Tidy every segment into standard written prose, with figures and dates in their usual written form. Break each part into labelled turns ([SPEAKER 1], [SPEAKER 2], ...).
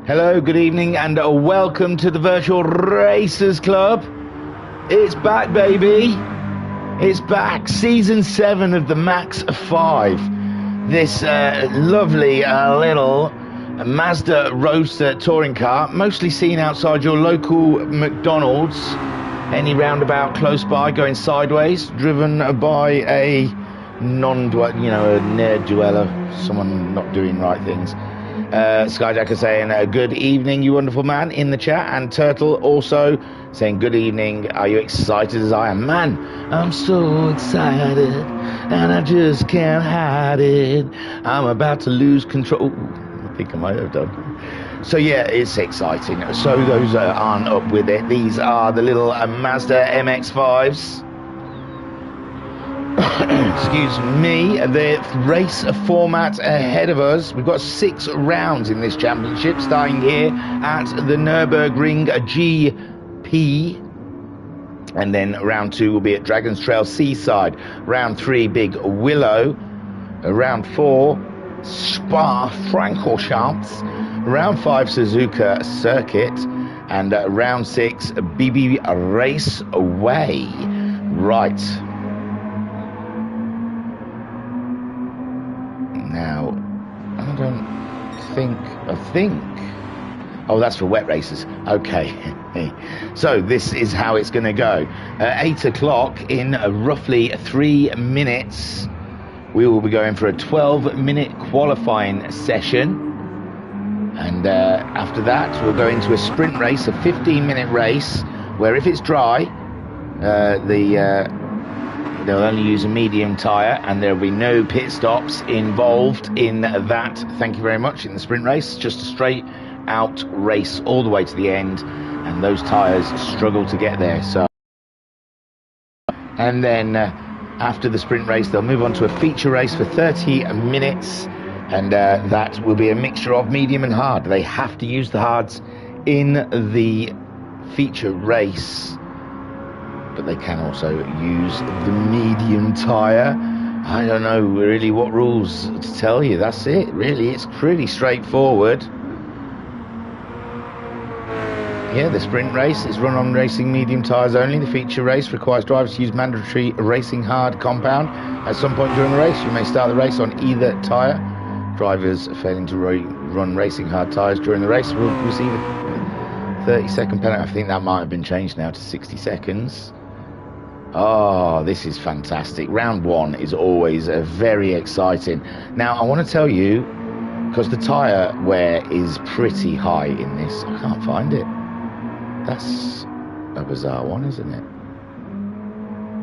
[SPEAKER 1] Hello, good evening, and welcome to the Virtual Racers Club. It's back, baby. It's back. Season 7 of the MaX5. This lovely little Mazda Roadster touring car, mostly seen outside your local McDonald's, any roundabout close by, going sideways, driven by a a ne'er dweller, someone not doing right things. Skyjacker saying good evening, you wonderful man, in the chat, and Turtle also saying good evening. Are you excited as I am? Man, I'm so excited and I just can't hide it. I'm about to lose control. I think I might have done. So yeah, it's exciting. So those aren't up with it, these are the little Mazda MX-5s. Excuse me. The race format ahead of us. We've got 6 rounds in this championship, starting here at the Nürburgring GP, and then round 2 will be at Dragon's Trail Seaside, round 3 Big Willow, round 4 Spa-Francorchamps, round 5 Suzuka Circuit, and round 6 BB Raceway. Right. Now, I think, oh, that's for wet races. Okay. So this is how it's going to go. 8 o'clock, in roughly 3 minutes, we will be going for a 12-minute qualifying session. And after that, we'll go into a sprint race, a 15-minute race, where if it's dry, they'll only use a medium tyre, and there'll be no pit stops involved in that. Thank you very much. In the sprint race, just a straight out race all the way to the end, and those tyres struggle to get there. So, and then after the sprint race, they'll move on to a feature race for 30 minutes, and that will be a mixture of medium and hard. They have to use the hards in the feature race, but they can also use the medium tyre. I don't know really what rules to tell you. That's it, really. It's pretty straightforward. Yeah, the sprint race is run on racing medium tyres only. The feature race requires drivers to use mandatory racing hard compound. At some point during the race, you may start the race on either tyre. Drivers failing to run racing hard tyres during the race will receive a 30-second penalty. I think that might have been changed now to 60 seconds. Oh, this is fantastic. Round 1 is always very exciting. Now, I want to tell you, because the tyre wear is pretty high in this. I can't find it. That's a bizarre one, isn't it?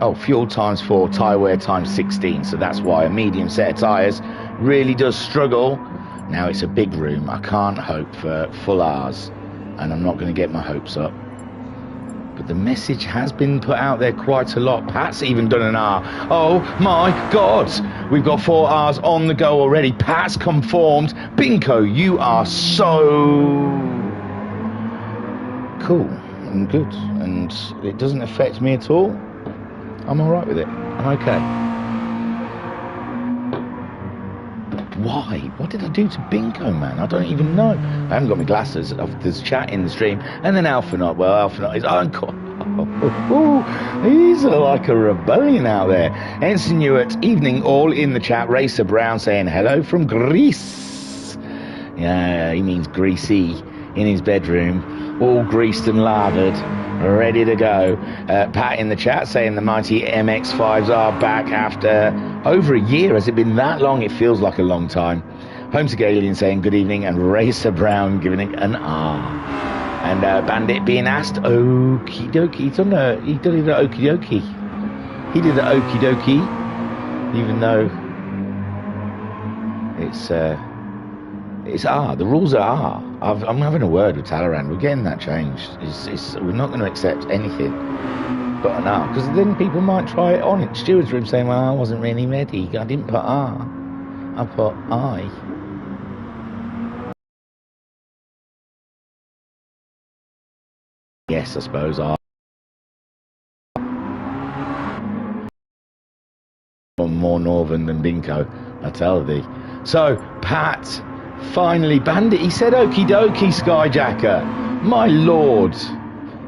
[SPEAKER 1] Oh, fuel times 4, tyre wear times 16. So that's why a medium set of tyres really does struggle. Now, it's a big room. I can't hope for full R's, and I'm not going to get my hopes up. But the message has been put out there quite a lot. Pat's even done an R. Oh my God! We've got 4 R's on the go already. Pat's conformed. Binko, you are so cool and good. And it doesn't affect me at all. I'm alright with it. I'm okay. Why? What did I do to Binko, man? I don't even know. I haven't got my glasses. There's chat in the stream. And then Alphanaut. Well, Alphanaut is uncle. He's like a rebellion out there. Ensign Ewart, evening all in the chat. Racer Brown saying hello from Greece. Yeah, he means greasy. In his bedroom, all greased and lathered, ready to go. Pat in the chat saying the mighty MX-5s are back after over a year. Has it been that long? It feels like a long time. Homesick Alien saying good evening, and Racer Brown giving it an R. And Bandit being asked, okie dokie. He did it okie dokie. He did it okie dokie, even though it's R. The rules are R. I'm having a word with Talleyrand. We're getting that changed. We're not going to accept anything but an R, because then people might try it on in Stewart's room saying, well, I wasn't really ready. I didn't put R. I put I. Yes, I suppose R. More northern than Binko, I tell thee. So, Pat Finally, Bandit. He said okie dokie, Skyjacker. My lord.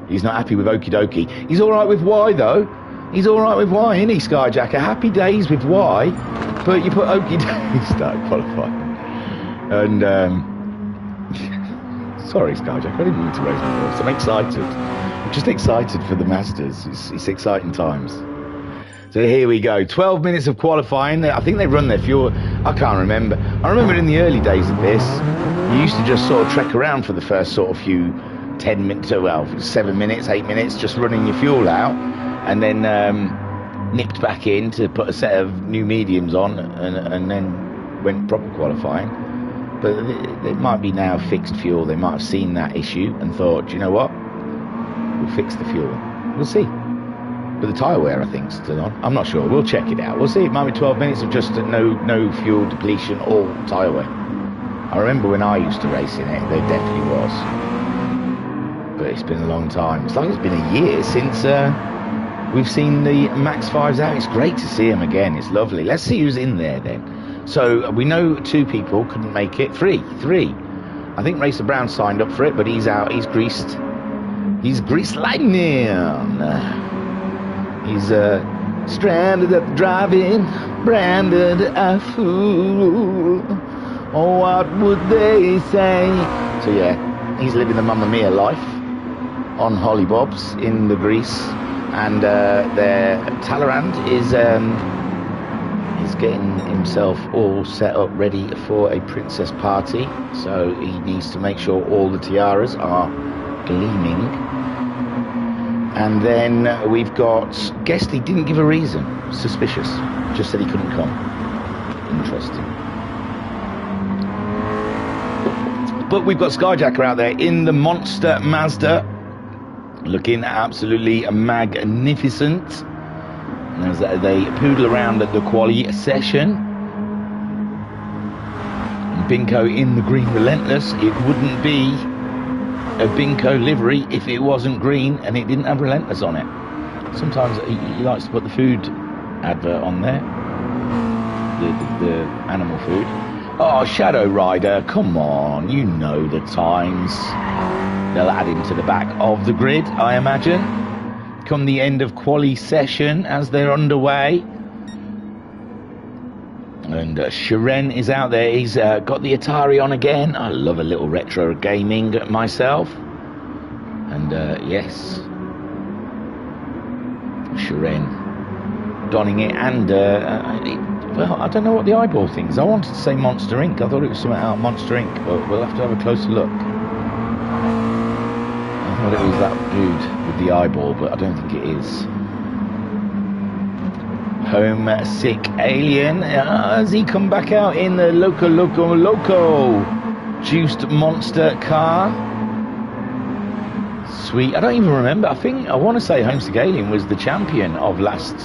[SPEAKER 1] He's not happy with okie dokie. He's all right with Y, though. He's all right with Y, isn't he, Skyjacker? Happy days with Y, but you put okie dokie, start qualifying. And, sorry, Skyjacker, I didn't mean to raise my voice. I'm excited. I'm just excited for the Masters. It's exciting times. So here we go. 12 minutes of qualifying. I think they run their fuel. I can't remember. I remember in the early days of this, you used to just sort of trek around for the first sort of few 10 minutes, well, 7 minutes, 8 minutes, just running your fuel out, and then nipped back in to put a set of new mediums on, and then went proper qualifying. But it might be now fixed fuel. They might have seen that issue and thought, you know what, we'll fix the fuel. We'll see. But the tyre wear, I think, is still on. I'm not sure. We'll check it out. We'll see. It might be 12 minutes of just no fuel depletion or tyre wear. I remember when I used to race in it, there definitely was. But it's been a long time. It's like it's been a year since we've seen the MaX5s out. It's great to see them again. It's lovely. Let's see who's in there then. So we know 2 people couldn't make it. Three. I think Racer Brown signed up for it, but he's out. He's greased. He's greased lightning. He's stranded at the drive-in, branded a fool. Oh, what would they say? So yeah, he's living the Mamma Mia life on hollybobs in the grease, and their Talleyrand is getting himself all set up ready for a princess party. So he needs to make sure all the tiaras are gleaming. And then we've got Guesty didn't give a reason. Suspicious. Just said he couldn't come. Interesting. But we've got Skyjacker out there in the monster Mazda, looking absolutely magnificent as they poodle around at the quali session. Binko in the green relentless. It wouldn't be a Binko livery if it wasn't green and it didn't have relentless on it. Sometimes he likes to put the food advert on there, the animal food. Oh, Shadow Rider, come on, you know the times. They'll add him to the back of the grid, I imagine, come the end of quali session as they're underway. And Shiren is out there. He's got the Atari on again. I love a little retro gaming myself. And yes, Shiren donning it. And well, I don't know what the eyeball thing is. I wanted to say Monster Inc. I thought it was something out of Monster Inc. But we'll have to have a closer look. I thought it was that dude with the eyeball, but I don't think it is. Homesick Alien, has he come back out in the loco juiced monster car? Sweet. I don't even remember. I want to say Homesick Alien was the champion of last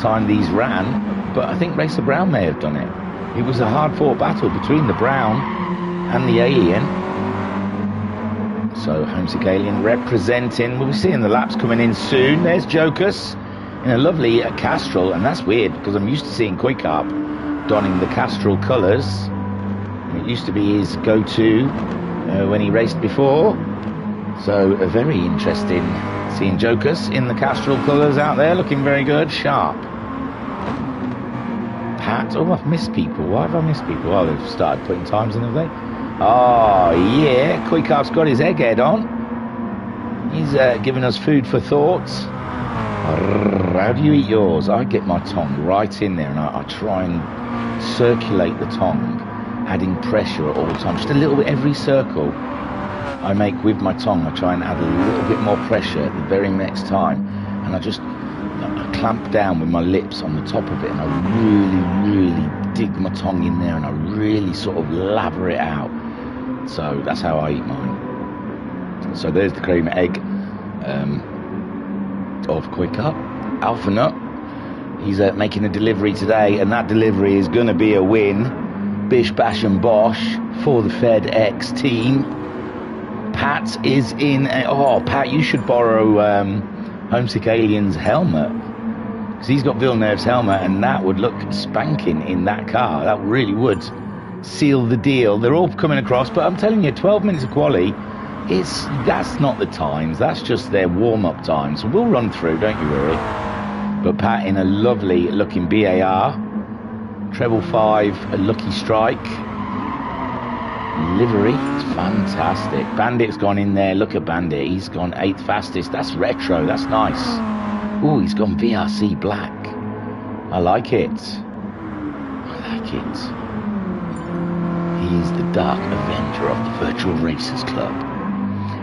[SPEAKER 1] time these ran, but I think Racer Brown may have done it. It was a hard fought battle between the Brown and the Alien. So Homesick Alien representing. We'll be seeing the laps coming in soon. There's Jokus in a lovely Castrol, and that's weird because I'm used to seeing Quickharp donning the Castrol colours. It used to be his go-to when he raced before. So very interesting seeing Jokus in the Castrol colours out there, looking very good, sharp. Pat, oh, I've missed people. Why have I missed people? Oh, they've started putting times in, have they? Oh yeah, Quickharp's got his egghead on. He's giving us food for thought. How do you eat yours? I get my tongue right in there and I try and circulate the tongue, adding pressure at all times. Just a little bit every circle I make with my tongue. I try and add a little bit more pressure at the very next time. And I clamp down with my lips on the top of it, and I really dig my tongue in there and I really sort of lather it out. So that's how I eat mine. So there's the cream egg. Of Quickharp, Alpha Nut. He's making a delivery today, and that delivery is going to be a win. Bish, bash and bosh for the FedEx team. Pat is in. Oh, Pat, you should borrow Homesick Alien's helmet, because he's got Villeneuve's helmet, and that would look spanking in that car. That really would. seal the deal. They're all coming across, but I'm telling you, 12 minutes of quali, that's not the times. That's just their warm-up times. So we'll run through, don't you worry. But Pat in a lovely looking BAR, treble 5, a lucky strike. Livery, it's fantastic. Bandit's gone in there. Look at Bandit. He's gone 8th fastest. That's retro. That's nice. Oh, he's gone VRC black. I like it. I like it. He is the Dark Avenger of the Virtual Racers Club.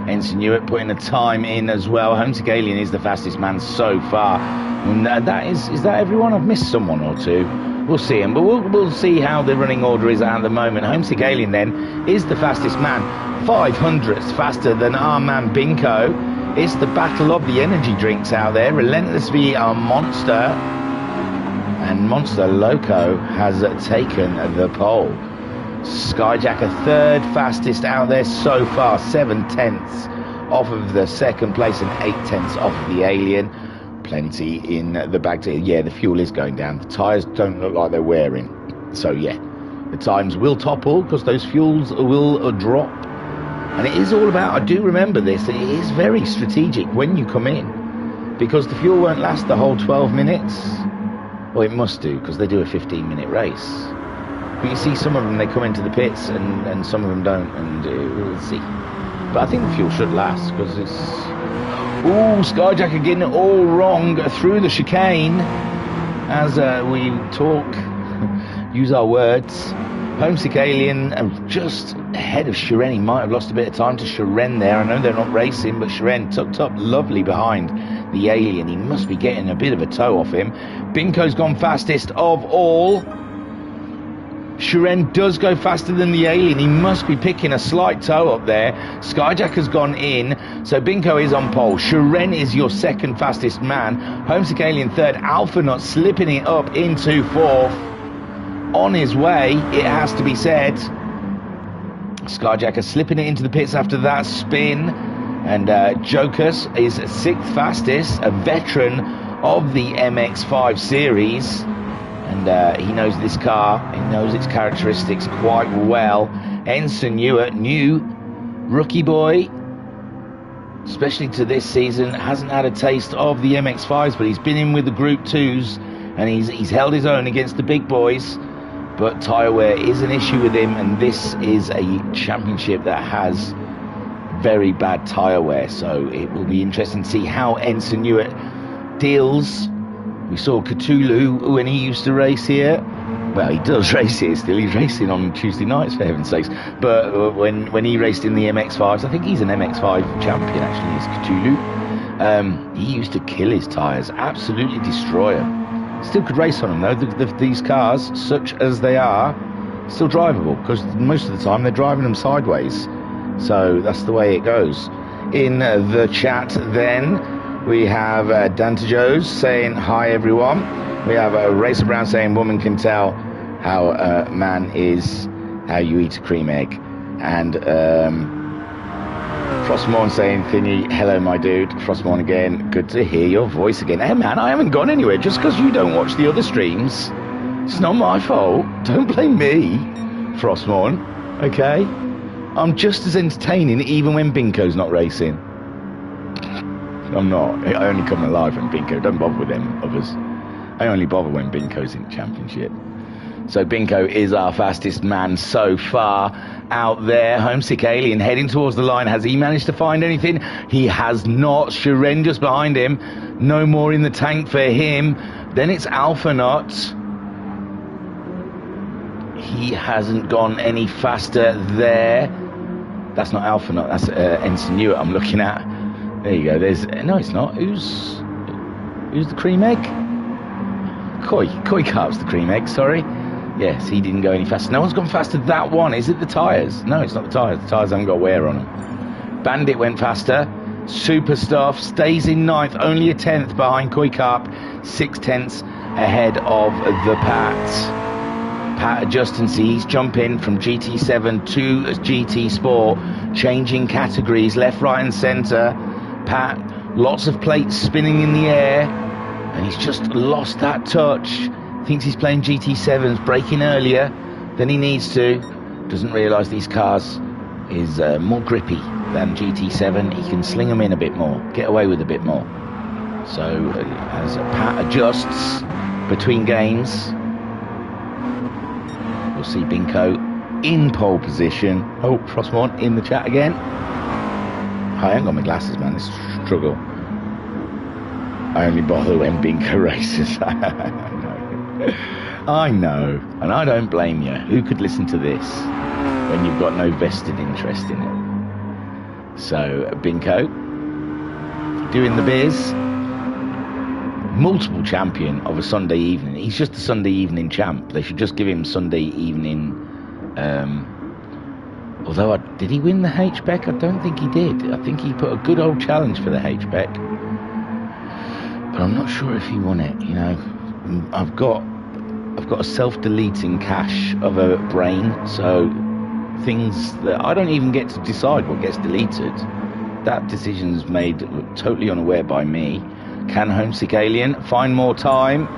[SPEAKER 1] Ensign Hewitt putting a time in as well. Homesick Alien is the fastest man so far. And is that everyone? I've missed someone or two. We'll see him, but we'll see how the running order is at the moment. Homesick Alien then is the fastest man, 500ths faster than our man Binko. It's the battle of the energy drinks out there. Relentless v our Monster, and Monster Loco has taken the pole. Skyjacker 3rd fastest out there so far, 7/10 off of the 2nd place and 8/10 off of the Alien. Plenty in the bag. Yeah, the fuel is going down. The tyres don't look like they're wearing. So yeah, the times will topple because those fuels will drop. And it is all about, I do remember this, it is very strategic when you come in, because the fuel won't last the whole 12 minutes. Well, it must do, because they do a 15-minute race. But you see some of them, they come into the pits and some of them don't, and we'll see. But I think the fuel should last, because it's... Ooh, Skyjacker getting it all wrong through the chicane as we talk, use our words. Homesick Alien just ahead of Shiren. He might have lost a bit of time to Shiren there. I know they're not racing, but Shiren tucked up lovely behind the Alien. He must be getting a bit of a toe off him. Binko's gone fastest of all. Shiren does go faster than the Alien. He must be picking a slight toe up there. Skyjacker's gone in, so Binko is on pole. Shiren is your 2nd fastest man. Homesick Alien 3rd. Alpha Nut slipping it up into 4th. On his way, it has to be said. Skyjacker slipping it into the pits after that spin. And Jokers is 6th fastest, a veteran of the MX5 series. And he knows this car, he knows its characteristics quite well. Ensign Hewitt, new rookie boy, especially to this season, hasn't had a taste of the MX5s, but he's been in with the Group 2s, and he's held his own against the big boys. But tyre wear is an issue with him, and this is a championship that has very bad tyre wear, so it will be interesting to see how Ensign Hewitt deals. We saw Cthulhu when he used to race here. Well, he does race here still. He's racing on Tuesday nights, for heaven's sakes. But when he raced in the MX-5s, I think he's an MX-5 champion, actually, is Cthulhu. He used to kill his tyres, absolutely destroy them. Still could race on them, though. These cars, such as they are, still drivable, because most of the time they're driving them sideways. So that's the way it goes. In the chat, then, we have Dante Joes saying, hi everyone. We have Racer Brown saying, woman can tell how a man is, how you eat a cream egg. And Frostmorn saying, Thingy, hello my dude. Frostmorn again, good to hear your voice again. Hey man, I haven't gone anywhere. Just because you don't watch the other streams, it's not my fault. Don't blame me, Frostmorn, okay? I'm just as entertaining even when Binko's not racing. I'm not. I only come alive when Binko. Don't bother with them others. I only bother when Binko's in the championship. So Binko is our fastest man so far out there. Homesick Alien heading towards the line. Has he managed to find anything? He has not. Shiren just behind him. No more in the tank for him. Then it's Alpha Nut. He hasn't gone any faster there. That's not Alpha Nut. That's Ensign Hewitt I'm looking at. There you go. No, it's not. Who's the cream egg? Koi Carp's the cream egg. Sorry. Yes, he didn't go any faster. No one's gone faster. That one. Is it the tyres? No, it's not the tyres. The tyres haven't got wear on them. Bandit went faster. Super Stuff stays in 9th, only a 10th behind Koi Carp. 6/10 ahead of the Pat adjusting. He's jumping from GT7 to GT Sport, changing categories left, right and centre. Pat, lots of plates spinning in the air, and he's just lost that touch. Thinks he's playing GT7s, braking earlier, than he needs to. Doesn't realise these cars is more grippy than GT7. He can sling them in a bit more, get away with a bit more. So as Pat adjusts between games, we'll see Binko in pole position. Oh, Frostmorn in the chat again. I ain't got my glasses, man. This struggle. I only bother when Binko races. I know, and I don't blame you. Who could listen to this when you've got no vested interest in it? So, Binko, doing the biz. Multiple champion of a Sunday evening. He's just a Sunday evening champ. They should just give him Sunday evening. Although, did he win the H-Bec? I don't think he did. I think he put a good old challenge for the H-Bec. But I'm not sure if he won it, you know. I've got a self-deleting cache of a brain, so things that I don't even get to decide what gets deleted. That decision's made totally unaware by me. Can Homesick Alien find more time?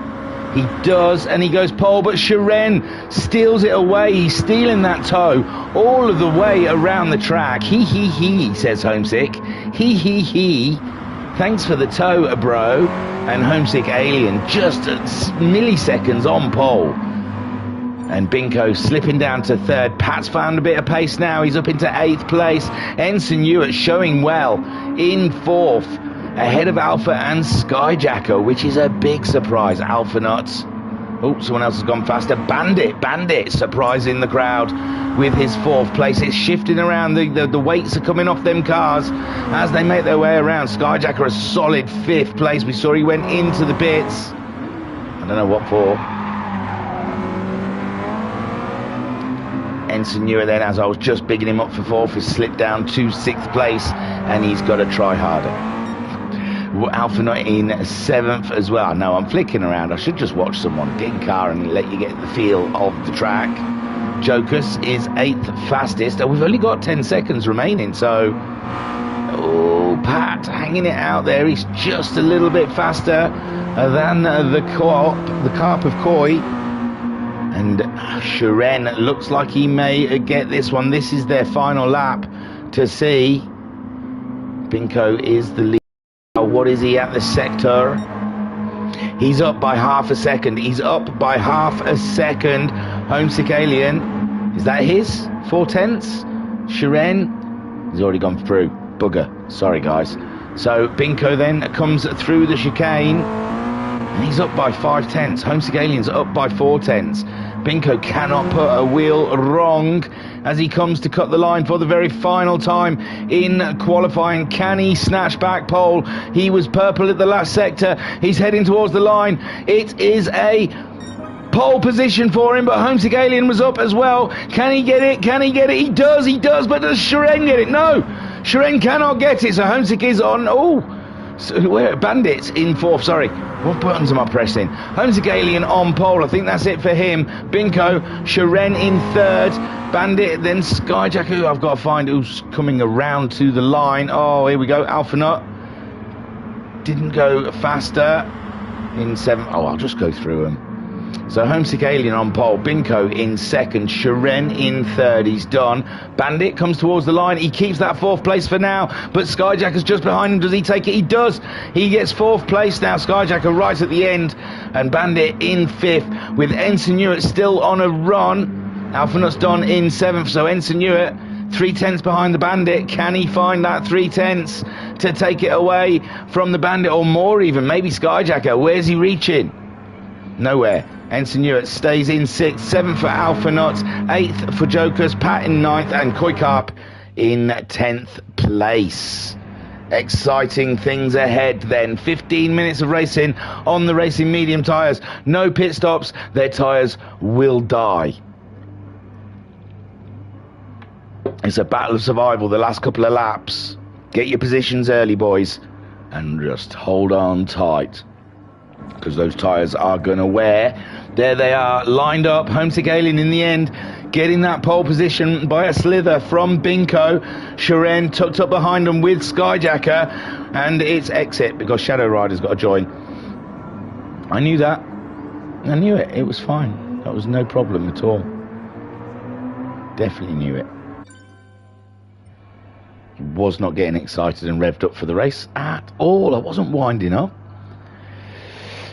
[SPEAKER 1] He does, and he goes pole, but Shiren steals it away. He's stealing that toe all of the way around the track. He, says Homesick. He. Thanks for the toe, bro. And Homesick Alien just at milliseconds on pole. And Binko slipping down to third. Pat's found a bit of pace now. He's up into 8th place. Ensign Ewart showing well in 4th. Ahead of Alpha and Skyjacker, which is a big surprise. Alpha Nuts. Oh, someone else has gone faster. Bandit surprising the crowd with his 4th place. It's shifting around. The weights are coming off them cars as they make their way around. Skyjacker a solid 5th place. We saw he went into the pits. I don't know what for. Ensign Ewart then, as I was just bigging him up for 4th, has slipped down to 6th place, and he's got to try harder. Alpha Nut in 7th as well. No, I'm flicking around. I should just watch someone get in car and let you get the feel of the track. Jokus is 8th fastest. We've only got 10 seconds remaining, so... Oh, Pat hanging it out there. He's just a little bit faster than the Carp of Koi. And Shiren looks like he may get this one. This is their final lap to see. Binko is the lead. What is he at the sector? He's up by half a second. Homesick Alien. Is that his? 4/10? Shiren? He's already gone through. Bugger. Sorry, guys. So Binko then comes through the chicane. And he's up by 5/10. Homesick Alien's up by 4/10. Binko cannot put a wheel wrong as he comes to cut the line for the very final time in qualifying. Can he snatch back pole? He was purple at the last sector. He's heading towards the line. It is a pole position for him, but Homesick Alien was up as well. Can he get it? He does, but does Shiren get it? No, Shiren cannot get it, so Homesick is on. Oh, so where Bandits in 4th, sorry. What buttons am I pressing? Homesick Alien on pole. I think that's it for him. Binko, Shiren in 3rd. Bandit, then Skyjacker. I've got to find who's coming around to the line. Oh, here we go. Alpha Nut. Didn't go faster in 7th. Oh, I'll just go through them. So Homesick Alien on pole, Binko in 2nd, Shiren in 3rd, he's done. Bandit comes towards the line, he keeps that 4th place for now, but Skyjacker's just behind him. Does he take it? He does. He gets 4th place now, Skyjacker right at the end, and Bandit in 5th, with Ensign Ewart still on a run. Alpha Nut's done in 7th, so Ensign Ewart 3/10 behind the Bandit. Can he find that 3/10 to take it away from the Bandit, or more even? Maybe Skyjacker. Where's he reaching? Nowhere. Ensign Ewart stays in 6th, 7th for Alpha Nuts, 8th for Jokers, Pat in 9th, and Koi Carp in 10th place. Exciting things ahead then. 15 minutes of racing on the racing medium tyres. No pit stops. Their tyres will die. It's a battle of survival the last couple of laps. Get your positions early, boys, and just hold on tight, because those tyres are going to wear. There they are, lined up. Homesick Alien in the end, getting that pole position by a slither from Binko. Shiren tucked up behind them with Skyjacker, and it's exit because Shadow Rider's got to join. I knew that. I knew it. It was fine. That was no problem at all. Definitely knew it. Was not getting excited and revved up for the race at all. I wasn't winding up.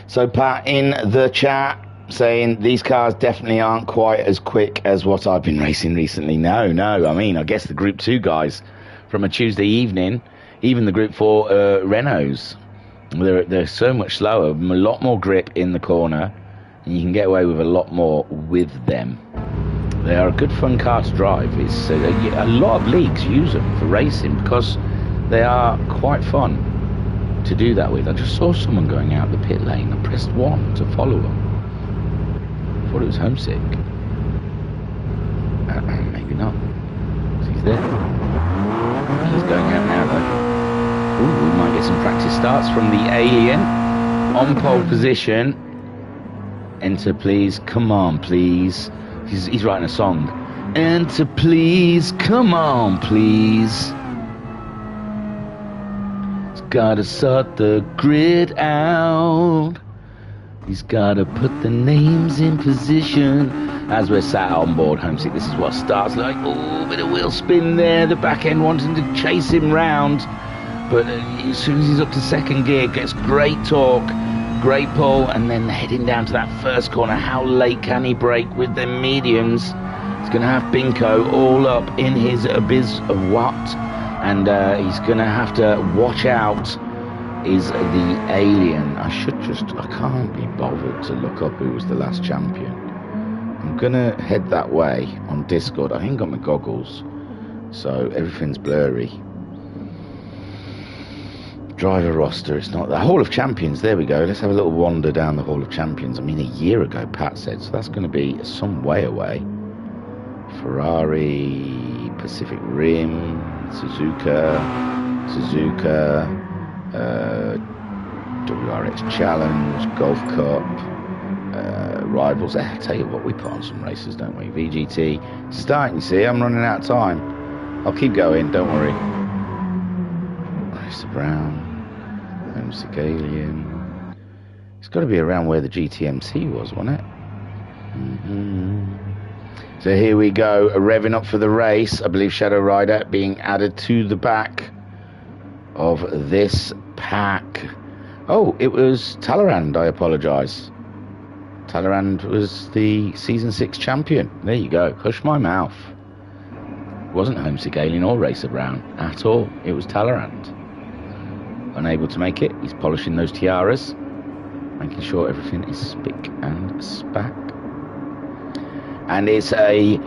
[SPEAKER 1] So Pat in the chat saying these cars definitely aren't quite as quick as what I've been racing recently. No, I mean, I guess the Group 2 guys from a Tuesday evening, even the Group 4 Renaults, they're so much slower, a lot more grip in the corner, and you can get away with a lot more with them. They are a good fun car to drive. It's a lot of leagues use them for racing because they are quite fun to do that with. I just saw someone going out the pit lane. I pressed 1 to follow them. Thought it was homesick. Maybe not. He's there. He's going out now though. Ooh, we might get some practice starts from the Alien. On pole position. Enter please. Come on please. He's writing a song. Enter please. Come on please. He's gotta sort the grid out. He's gotta put the names in position. As we're sat on board Homesick, this is what starts like. Oh, bit of wheel spin there. The back end wanting to chase him round. But as soon as he's up to second gear, gets great torque, great pull, and then heading down to that first corner. How late can he brake with the mediums? He's going to have Binko all up in his abyss of what? And he's going to have to watch out is the Alien. I can't be bothered to look up who was the last champion. I'm going to head that way on Discord. I ain't got my goggles, so everything's blurry. Driver roster, it's not the Hall of Champions. There we go. Let's have a little wander down the Hall of Champions. I mean, a year ago, Pat said, so that's going to be some way away. Ferrari, Pacific Rim, Suzuka, WRX Challenge, Golf Cup, Rivals. I'll tell you what, we put on some races, don't we? VGT. Starting, you see, I'm running out of time. I'll keep going, don't worry. Racer Brown. Homesick Alien. It's got to be around where the GTMC was, wasn't it? So here we go, revving up for the race. I believe Shadow Rider being added to the back of this pack. Oh, it was Talleyrand, I apologise. Talleyrand was the Season 6 champion. There you go, hush my mouth. It wasn't Homesick Alien or Racer Brown at all. It was Talleyrand. Unable to make it, he's polishing those tiaras, making sure everything is spick and spack. And it's a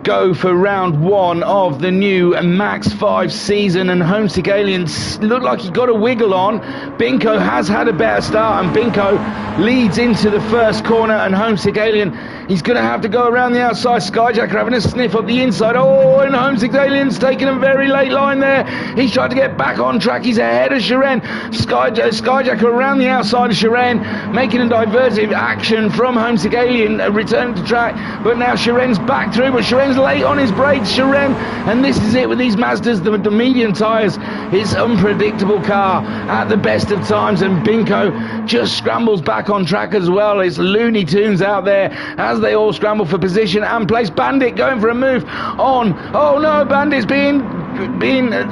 [SPEAKER 1] go for round 1 of the new MaX5 season, and Homesick Alien looked like he got a wiggle on. Binko has had a better start, and Binko leads into the first corner, and Homesick Alien, he's going to have to go around the outside. Skyjacker having a sniff up the inside. Oh, and Homesick Alien's taking a very late line there. He's trying to get back on track. He's ahead of Shiren. Skyjacker around the outside of Shiren, making a divertive action from Homesick Alien, returning to track. But now Shiren's back through, but Shiren's late on his brakes. Shiren, and this is it with these Mazdas, the medium tyres. It's unpredictable car at the best of times, and Binko just scrambles back on track as well. It's Looney Tunes out there as they all scramble for position and place. Bandit going for a move on. Oh no, Bandit's being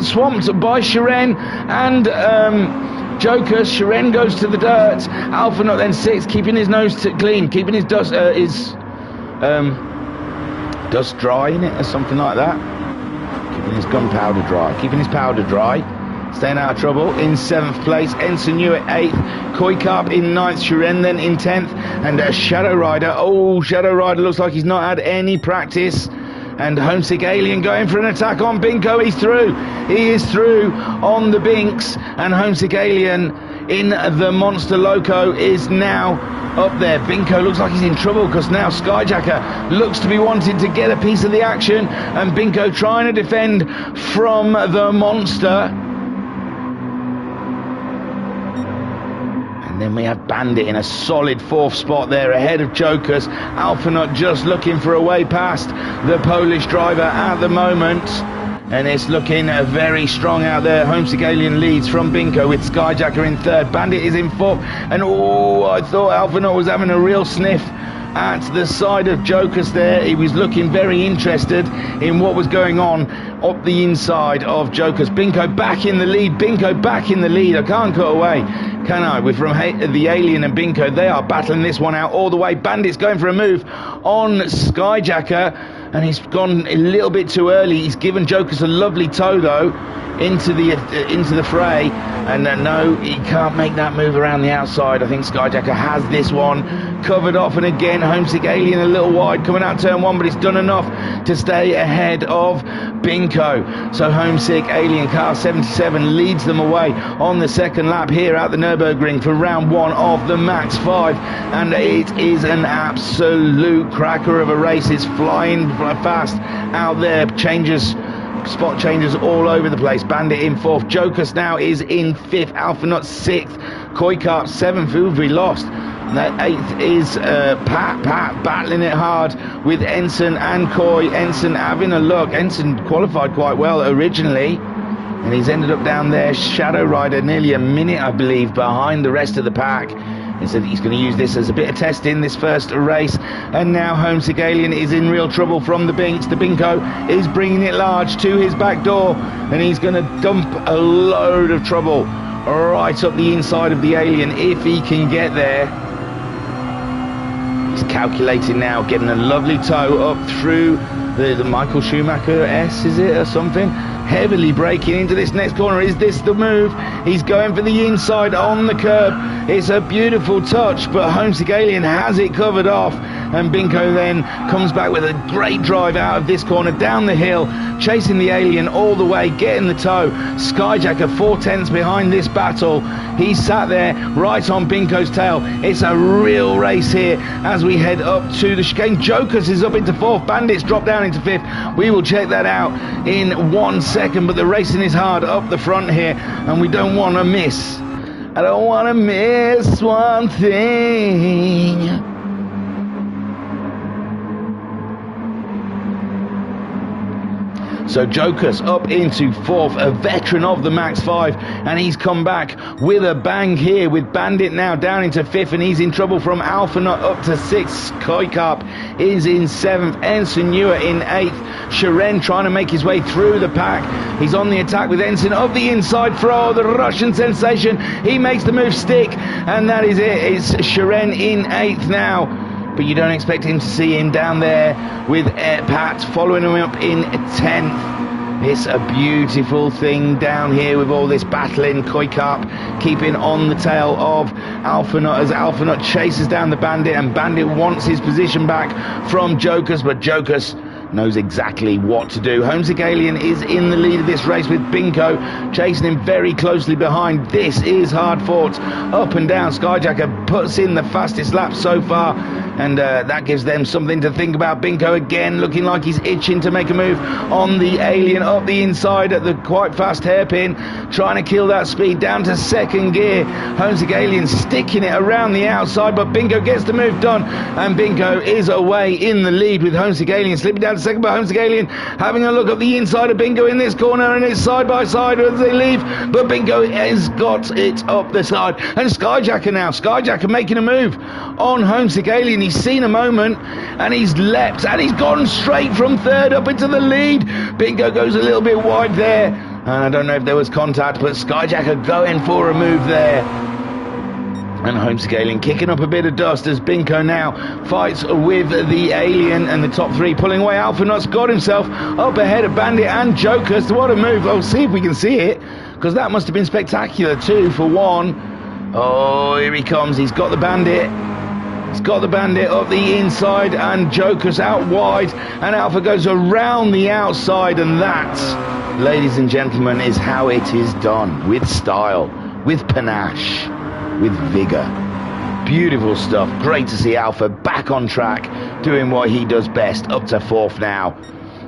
[SPEAKER 1] swamped by Shiren and Joker. Shiren goes to the dirt. Alpha not then 6, keeping his nose clean, keeping his dust dry in it or something like that. Keeping his gunpowder dry, keeping his powder dry. Staying out of trouble in 7th place. Ensign New at 8th. Koi Carp in 9th. Shiren then in 10th. And Shadow Rider. Oh, Shadow Rider looks like he's not had any practice. And Homesick Alien going for an attack on Binko. He's through. He is through on the Binks. And Homesick Alien in the Monster Loco is now up there. Binko looks like he's in trouble because now Skyjacker looks to be wanting to get a piece of the action. And Binko trying to defend from the Monster. And then we have Bandit in a solid 4th spot there ahead of Jokers. Alphanaut just looking for a way past the Polish driver at the moment. And it's looking very strong out there. Homesick Alien leads from Binko with Skyjacker in 3rd. Bandit is in 4th. And oh, I thought Alphanaut was having a real sniff at the side of Jokers there. He was looking very interested in what was going on up the inside of Jokers. Binko back in the lead. Binko back in the lead. I can't cut away, can I? We're from the Alien and Binko. They are battling this one out all the way. Bandit's going for a move on Skyjacker, and he's gone a little bit too early. He's given Jokers a lovely toe though into the fray, and no, he can't make that move around the outside. I think Skyjacker has this one covered off, and again Homesick Alien a little wide coming out turn one, but it's done enough to stay ahead of Binko. So Homesick Alien car 77 leads them away on the second lap here at the Nürburgring for round one of the MaX5, and it is an absolute cracker of a race. It's flying fast out there. Spot changes all over the place. Bandit in fourth. Jokers now is in fifth. Alpha Nut sixth. Koi Carp seventh. Who have we lost? And that eighth is Pat battling it hard with Ensign and Koi. Ensign having a look. Ensign qualified quite well originally, and he's ended up down there. Shadow Rider nearly a minute, I believe, behind the rest of the pack. He said he's going to use this as a bit of testing, this first race. And now Homesick Alien is in real trouble from the Binks. The Binko is bringing it large to his back door, and he's going to dump a load of trouble right up the inside of the Alien if he can get there. He's calculating now, getting a lovely toe up through the Michael Schumacher S, is it, or something? Heavily braking into this next corner. Is this the move? He's going for the inside on the curb. It's a beautiful touch, but Homesick Alien has it covered off, and Binko then comes back with a great drive out of this corner, down the hill, chasing the Alien all the way, getting the toe. Skyjacker 4/10 behind this battle. He sat there right on Binko's tail. It's a real race here as we head up to the chicane. Jokers is up into fourth. Bandits drop down into fifth. We will check that out in 1 second, but the racing is hard up the front here, and we don't want to miss. I don't want to miss one thing. So Jokers up into fourth, a veteran of the MaX5, and he's come back with a bang here, with Bandit now down into fifth, and he's in trouble from Alpha Nut up to sixth. Koi Carp is in seventh, Ensign Newer in eighth. Sharen trying to make his way through the pack. He's on the attack with Ensign of the inside throw, the Russian sensation. He makes the move stick, and that is it. It's Sharen in eighth now. But you don't expect him to see him down there with Pat following him up in 10th. It's a beautiful thing down here with all this battling. Koi Carp keeping on the tail of Alpha Nut as Alpha Nut chases down the Bandit, and Bandit wants his position back from Jokers, but Jokers knows exactly what to do. Homesick Alien is in the lead of this race with Binko chasing him very closely behind. This is hard fought up and down. Skyjacker puts in the fastest lap so far, and that gives them something to think about. Binko again looking like he's itching to make a move on the Alien up the inside at the quite fast hairpin, trying to kill that speed down to second gear. Homesick Alien sticking it around the outside, but Binko gets the move done, and Binko is away in the lead with Homesick Alien slipping down to second, but Homesick Alien having a look at the inside of Binko in this corner, and it's side by side as they leave, but Binko has got it up the side. And Skyjacker now, Skyjacker making a move on Homesick Alien. He's seen a moment, and he's leapt, and he's gone straight from third up into the lead. Binko goes a little bit wide there, and I don't know if there was contact, but Skyjacker going for a move there. And Homesick Alien kicking up a bit of dust as Binko now fights with the Alien, and the top three pulling away. Alpha Nut's got himself up ahead of Bandit and Jokers. What a move. I'll see if we can see it, because that must have been spectacular too, for one. Oh, here he comes. He's got the Bandit. He's got the Bandit up the inside, and Jokers out wide, and Alpha goes around the outside, and that, ladies and gentlemen, is how it is done. With style, with panache, with vigor. Beautiful stuff. Great to see Alpha back on track, doing what he does best, up to fourth now.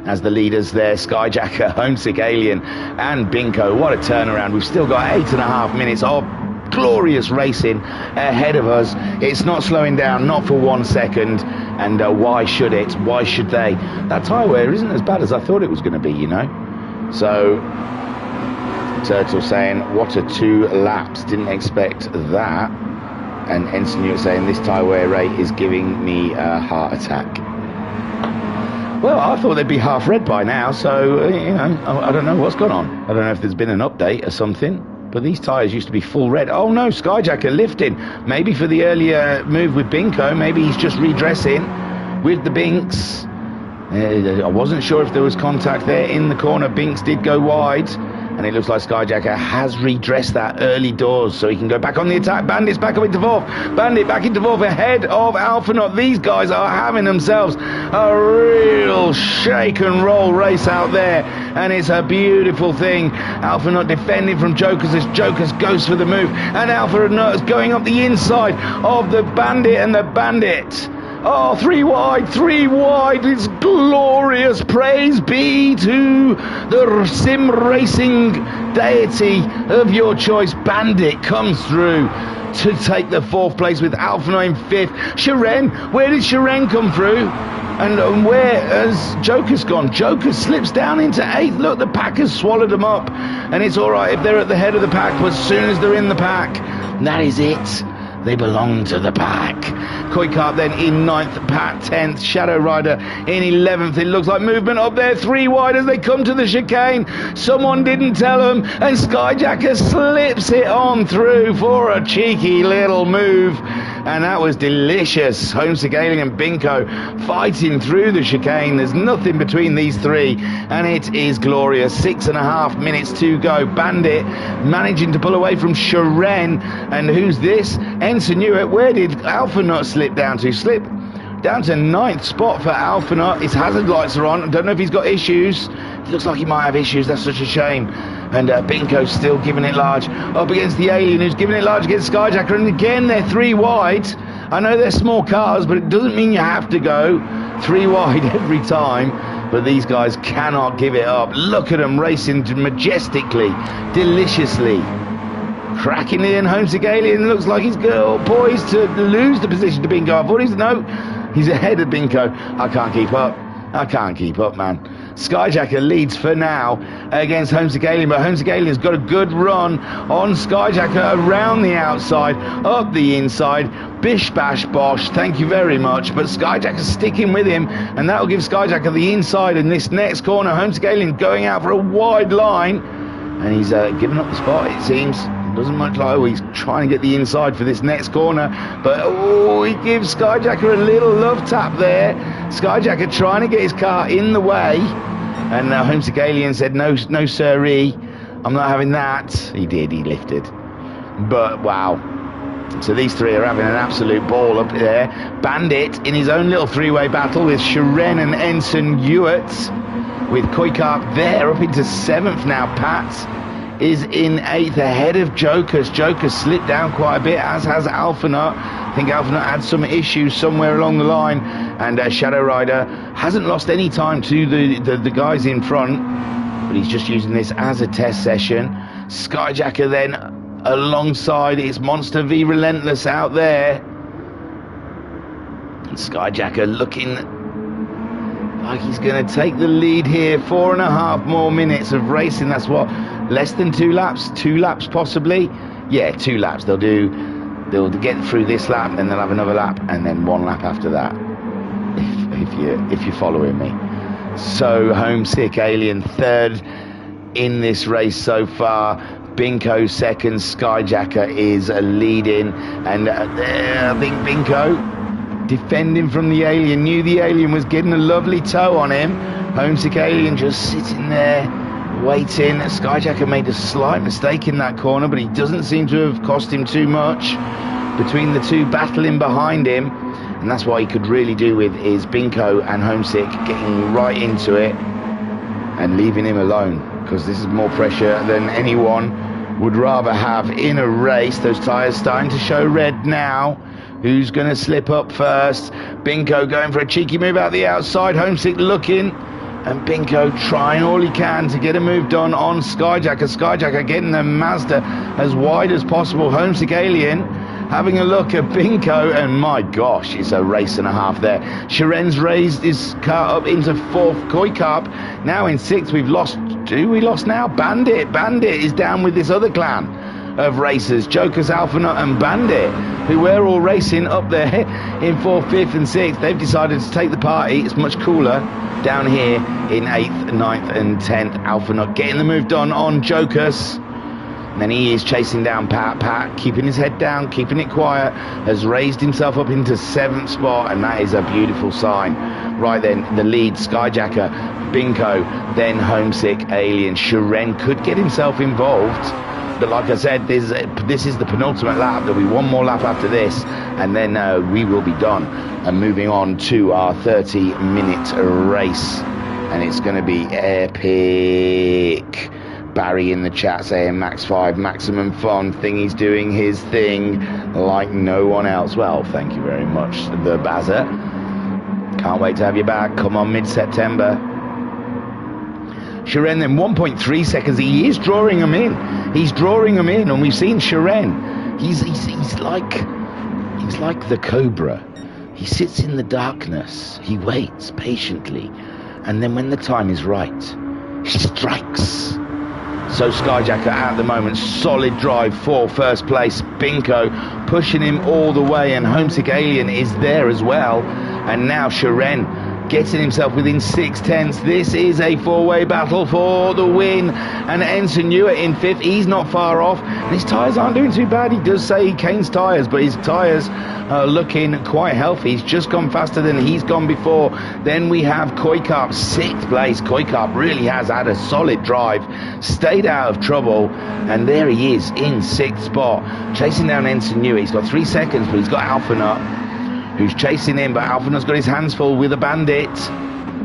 [SPEAKER 1] As the leaders there, Skyjacker, Homesick Alien, and Binko. What a turnaround. We've still got 8.5 minutes of glorious racing ahead of us. It's not slowing down, not for 1 second, and why should it? Why should they? That tyre wear isn't as bad as I thought it was going to be, you know. So Turtle saying, what a 2 laps, didn't expect that. and Ensign Hewitt saying this tyre wear rate is giving me a heart attack. Well, I thought they'd be half red by now, so, you know, I don't know what's gone on. I don't know if there's been an update or something, but these tyres used to be full red. Oh no, Skyjacker lifting. Maybe for the earlier move with Binko, maybe he's just redressing with the Binks. I wasn't sure if there was contact there in the corner. Binks did go wide, and it looks like Skyjacker has redressed that early doors, so he can go back on the attack. Bandit's back up into fourth. Bandit back into fourth ahead of Alphanaut. These guys are having themselves a real shake and roll race out there, and it's a beautiful thing. Alphanaut defending from Jokers as Jokers goes for the move, and Alphanaut is going up the inside of the Bandit, and the Bandit, oh, three wide, it's glorious. Praise be to the sim racing deity of your choice. Bandit comes through to take the fourth place with Alphanaut in fifth. Sharon, where did Sharon come through? And where has Joker's gone? Joker slips down into eighth. Look, the pack has swallowed them up, and it's all right if they're at the head of the pack, but as soon as they're in the pack, that is it. They belong to the pack. Koikart then in 9th, Pat 10th, Shadow Rider in 11th. It looks like movement up there, three wide as they come to the chicane. Someone didn't tell them, and Skyjacker slips it on through for a cheeky little move. And that was delicious. Homesick Alien and Binko fighting through the chicane. There's nothing between these three, and it is glorious. 6.5 minutes to go. Bandit managing to pull away from Sharon. And who's this? Ensign Hewitt. Where did Alphanaut slip down to? Slip down to 9th spot for Alphanaut. His hazard lights are on. I don't know if he's got issues. It looks like he might have issues. That's such a shame. And Binko's still giving it large up against the Alien, who's giving it large against Skyjacker. And again, they're three wide. I know they're small cars, but it doesn't mean you have to go three wide every time. But these guys cannot give it up. Look at them racing majestically, deliciously. Cracking in, Homesick Alien looks like he's poised to lose the position to Binko. I thought he's ahead of Binko. I can't keep up, man. Skyjacker leads for now against Homesick Alien, but Homesick Alien's got a good run on Skyjacker around the outside, up the inside. Bish bash bosh, thank you very much. But Skyjacker's sticking with him, and that'll give Skyjacker the inside in this next corner. Homesick Alien going out for a wide line, and he's giving up the spot, it seems. Doesn't much like, he's trying to get the inside for this next corner, but he gives Skyjacker a little love tap there. Skyjacker trying to get his car in the way, and Homesick Alien said no sirree, I'm not having that. He did, he lifted, but wow. So these three are having an absolute ball up there. Bandit in his own little three-way battle with Sharon and Ensign Hewitt, with Koikart there up into 7th now. Pat is in 8th ahead of Jokers. Jokers slipped down quite a bit, as has Alphanaut. I think Alphanaut had some issues somewhere along the line, and Shadow Rider hasn't lost any time to the guys in front, but he's just using this as a test session. Skyjacker then alongside its Monster V Relentless out there, and Skyjacker looking like he's going to take the lead here. 4.5 more minutes of racing. That's what, less than 2 laps? 2 laps possibly? Yeah, 2 laps. They'll get through this lap, then they'll have another lap, and then 1 lap after that, if you're following me. So Homesick Alien 3rd in this race so far. Binko 2nd. Skyjacker is leading, and I think Binko defending from the Alien, knew the Alien was getting a lovely toe on him. Homesick Alien just sitting there waiting. Skyjacker made a slight mistake in that corner, but he doesn't seem to have cost him too much. Between the two battling behind him, and that's what he could really do with is Binko and Homesick getting right into it and leaving him alone, because this is more pressure than anyone would rather have in a race. Those tyres starting to show red now. Who's going to slip up first? Binko going for a cheeky move out the outside. Homesick looking, and Binko trying all he can to get a move done on Skyjacker. Skyjacker getting the Mazda as wide as possible. Homesick Alien having a look at Binko, and my gosh, it's a race and a half there. Sharen's raised his car up into 4th. Koikart now in 6th. We've lost, we lost now? Bandit is down with this other clan of racers. Jokers, Alphanaut and Bandit who were all racing up there in 4th, 5th and 6th, they've decided to take the party. It's much cooler down here in 8th, 9th and 10th. Alpha Nut getting the move done on Jokers. And then he is chasing down Pat. Pat, keeping his head down, keeping it quiet, has raised himself up into 7th spot, and that is a beautiful sign. Right then, the lead, Skyjacker, Binko, then Homesick Alien. Shiren could get himself involved, but like I said, this is the penultimate lap. There'll be one more lap after this, and then we will be done and moving on to our 30-minute race, and it's going to be epic. Barry in the chat saying MaX5 maximum fun, Thingy's doing his thing like no one else. Well, thank you very much, the Bazza. Can't wait to have you back. Come on, mid-September. Shiren then 1.3 seconds. He is drawing them in. He's drawing them in, and we've seen Shiren. He's like the cobra. He sits in the darkness. He waits patiently, and then when the time is right, he strikes. So Skyjacker at the moment, solid drive for first place. Binko pushing him all the way, and Homesick Alien is there as well. And now Shiren getting himself within 6/10. This is a four-way battle for the win. And Ensign Newer in 5th. He's not far off. And his tyres aren't doing too bad. He does say he canes tyres, but his tyres are looking quite healthy. He's just gone faster than he's gone before. Then we have Koikarp, 6th place. Koikarp really has had a solid drive, stayed out of trouble, and there he is in 6th spot, chasing down Ensign Newer. He's got 3 seconds, but he's got Alpha Nut, who's chasing him, but Alpha Nut's got his hands full with a Bandit,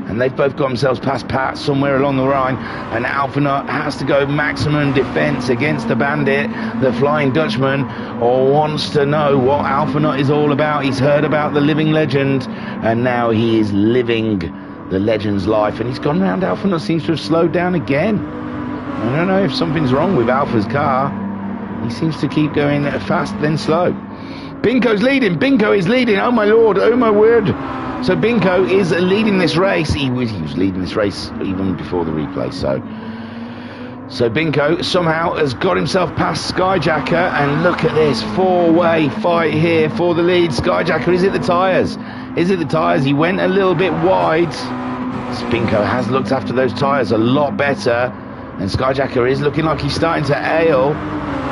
[SPEAKER 1] and they've both got themselves past Pat somewhere along the line, and Alpha Nut has to go maximum defense against the Bandit. The Flying Dutchman wants to know what Alpha Nut is all about. He's heard about the living legend, and now he is living the legend's life, and he's gone round. Alpha Nut seems to have slowed down again. I don't know if something's wrong with Alpha's car. He seems to keep going fast then slow. Binko's leading. Binko is leading. Oh my lord. Oh my word. So Binko is leading this race. He was leading this race even before the replay. So Binko somehow has got himself past Skyjacker, and look at this four-way fight here for the lead. Skyjacker, is it the tyres? Is it the tyres? He went a little bit wide. Binko has looked after those tyres a lot better, and Skyjacker is looking like he's starting to ail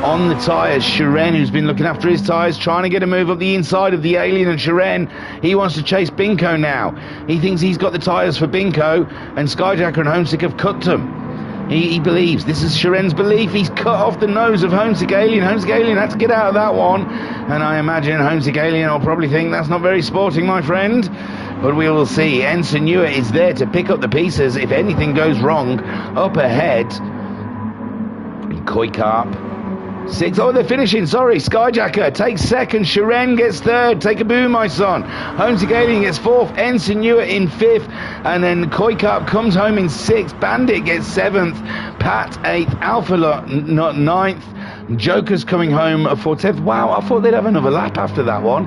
[SPEAKER 1] on the tyres. Shiren, who's been looking after his tyres, trying to get a move up the inside of the Alien, and Shiren, he wants to chase Binko now. He thinks he's got the tyres for Binko, and Skyjacker and Homesick have cut them. He believes, this is Shiren's belief, he's cut off the nose of Homesick Alien. Homesick Alien had to get out of that one, and I imagine Homesick Alien will probably think that's not very sporting, my friend. But we will see. Ensign Newer is there to pick up the pieces if anything goes wrong. Up ahead, Koikarp, 6th. Oh, they're finishing. Sorry. Skyjacker takes 2nd. Shiren gets 3rd. Take a boo, my son. Homesick Alien gets 4th. Ensign Newer in 5th. And then Koikarp comes home in 6th. Bandit gets 7th. Pat 8th. Alpha Nut 9th. Joker's coming home for 10th. Wow, I thought they'd have another lap after that one.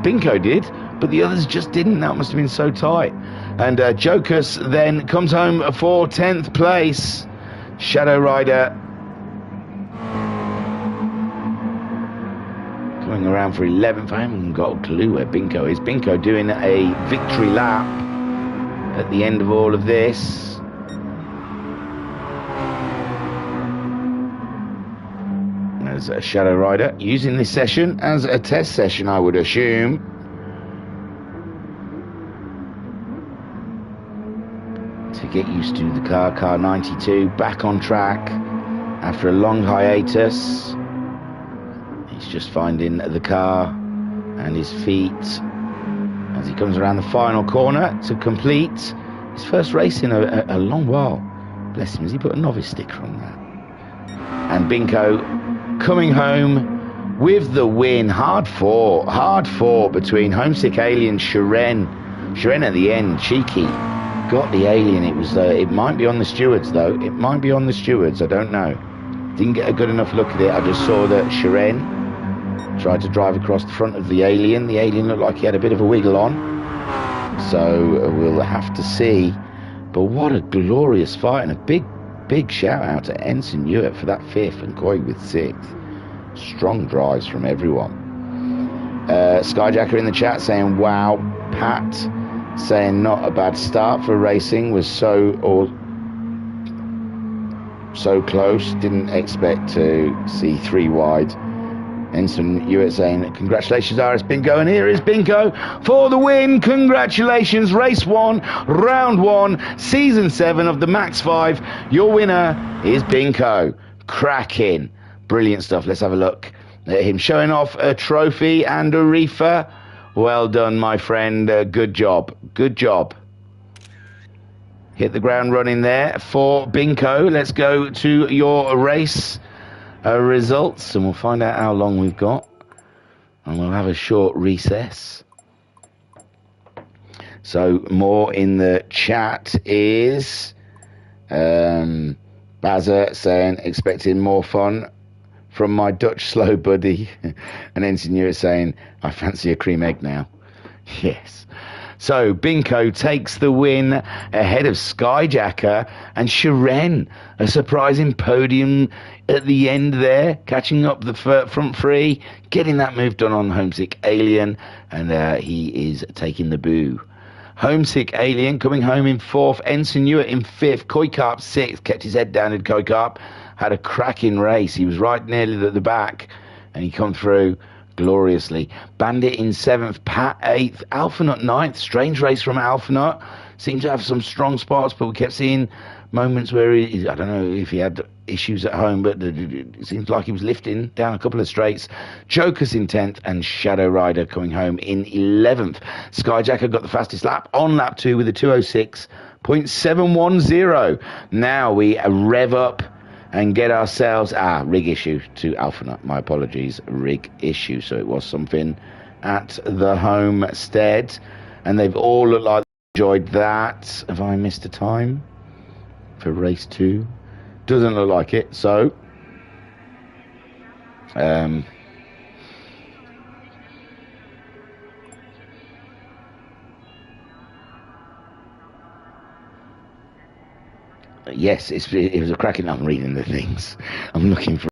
[SPEAKER 1] Binko did, but the others just didn't. That must have been so tight. And Joker's then comes home for 10th place. Shadow Rider coming around for 11th. I haven't got a clue where Binko is. Binko doing a victory lap at the end of all of this. As a Shadow Rider, using this session as a test session, I would assume. To get used to the car 92, back on track after a long hiatus. He's just finding the car and his feet as he comes around the final corner to complete his first race in a long while. Bless him, has he put a novice sticker on that? And Binko coming home with the win. Hard fought between Homesick Alien, Shiren at the end, cheeky, got the Alien. It was it might be on the stewards though. It might be on the stewards, I don't know. Didn't get a good enough look at it. I just saw that Shiren tried to drive across the front of the Alien. The Alien looked like he had a bit of a wiggle on, so we'll have to see. But what a glorious fight, and a big shout out to Ensign Newer for that 5th and Koi with 6th. Strong drives from everyone. Skyjacker in the chat saying, wow. Pat saying not a bad start for racing, was so close, didn't expect to see 3 wide. Ensign Hewitt saying, congratulations RS Bingo, and here is Bingo for the win. Congratulations, race 1, round 1, season 7 of the MaX5. Your winner is Bingo. Cracking. Brilliant stuff. Let's have a look at him showing off a trophy and a reefer. Well done, my friend. Good job. Good job. Hit the ground running there for Bingo. Let's go to your race results, and we'll find out how long we've got, and we'll have a short recess. So more in the chat is Bazza saying, expecting more fun from my Dutch slow buddy. And Ensign saying, I fancy a cream egg now. Yes. So Bingo takes the win ahead of Skyjacker and Sharon. A surprising podium at the end there, catching up the front three, getting that move done on Homesick Alien, and he is taking the boo. Homesick Alien coming home in 4th, Ensign Hewitt in 5th, Koikarp 6th, kept his head down, did Koikarp, had a cracking race. He was right nearly at the back, and he come through gloriously. Bandit in 7th, Pat 8th, Alphanut 9th. Strange race from Alphanut. Seemed to have some strong spots, but we kept seeing moments where he, I don't know if he had issues at home, but it seems like he was lifting down a couple of straights. Joker's in 10th, and Shadow Rider coming home in 11th. Skyjacker got the fastest lap on lap 2 with a 206.710. Now we rev up and get ourselves rig issue to Alphanut. My apologies, rig issue. So it was something at the homestead, and they've all looked like they enjoyed that. Have I missed a time for race 2? Doesn't look like it. So yes, it was a cracking up reading the things. I'm looking for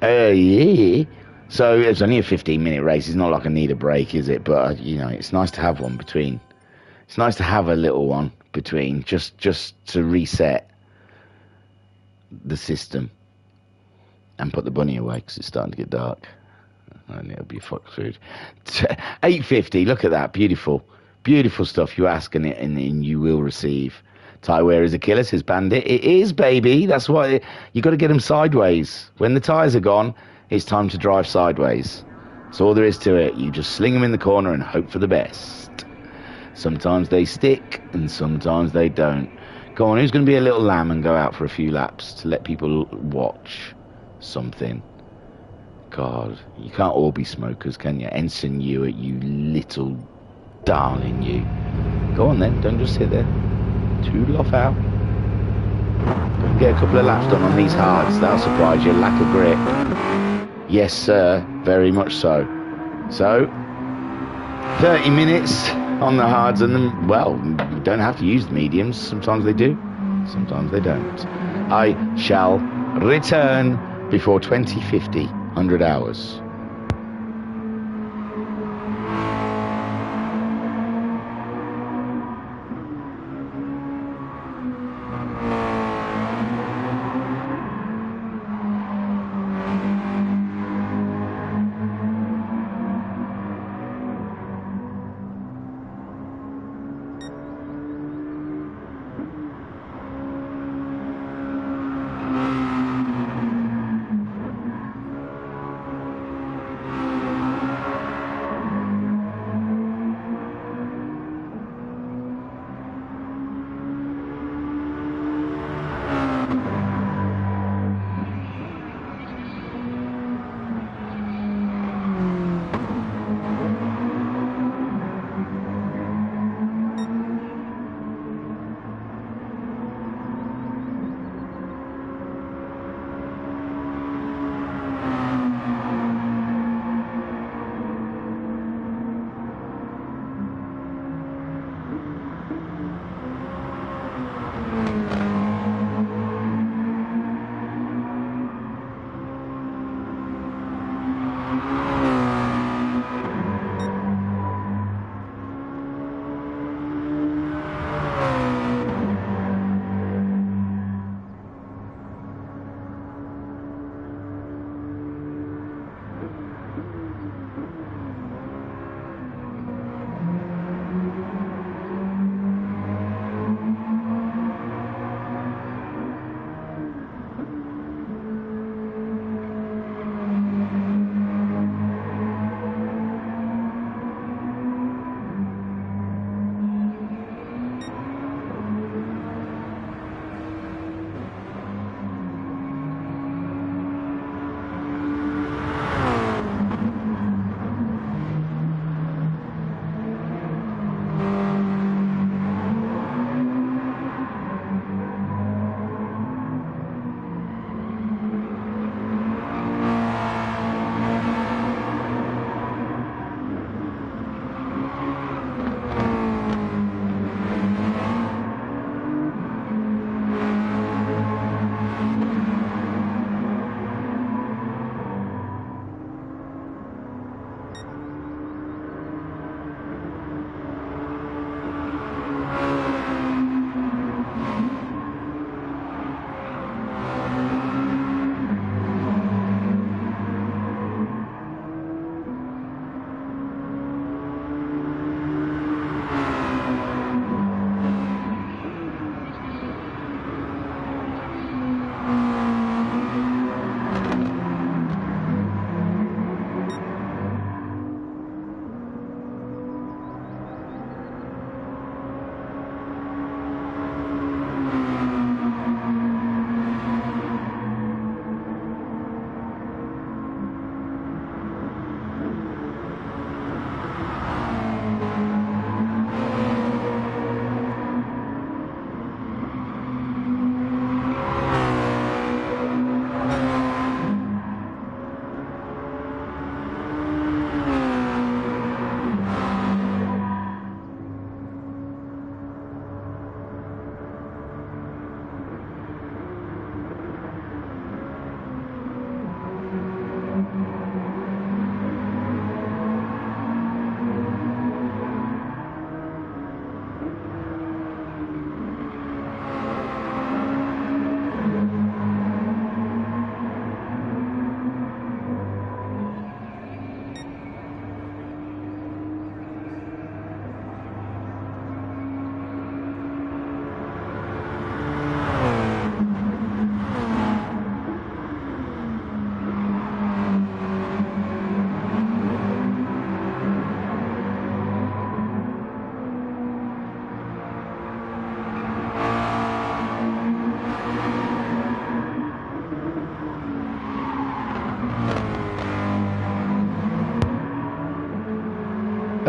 [SPEAKER 1] yeah. So it's only a 15-minute race. It's not like I need a break, is it? But you know, it's nice to have one between. It's nice to have a little one between, just to reset the system and put the bunny away, because it's starting to get dark and it'll be fucked food. 850. Look at that, beautiful stuff. You ask and you will receive. Tyre wear is a killer, says Bandit. It is, baby. That's why you got to get them sideways. When the tyres are gone, it's time to drive sideways. That's all there is to it. You just sling them in the corner and hope for the best. Sometimes they stick and sometimes they don't. Go on, who's going to be a little lamb and go out for a few laps to let people watch something? God, you can't all be smokers, can you? Ensign Hewitt, you little darling, you. Go on then, don't just sit there. Toodle off out. Get a couple of laps done on these hards. That'll surprise you. Lack of grip. Yes, sir. Very much so. So, 30 minutes on the hards, and then, well, you don't have to use the mediums. Sometimes they do. Sometimes they don't. I shall return before 2050, 100 hours.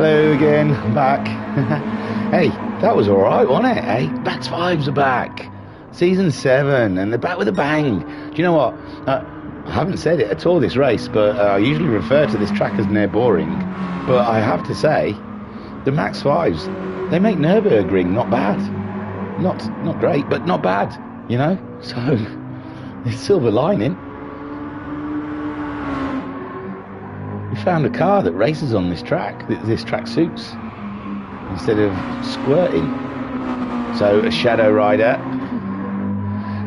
[SPEAKER 1] Hello again, I'm back. Hey, that was alright, wasn't it? Hey, MaX5s are back. Season 7, and they're back with a bang. Do you know what? I haven't said it at all this race, but I usually refer to this track as near boring. But I have to say, the MaX5s, they make Nürburgring not bad. Not great, but not bad, you know? So, it's silver lining. We found a car that races on this track. This track suits instead of squirting. So a shadow rider.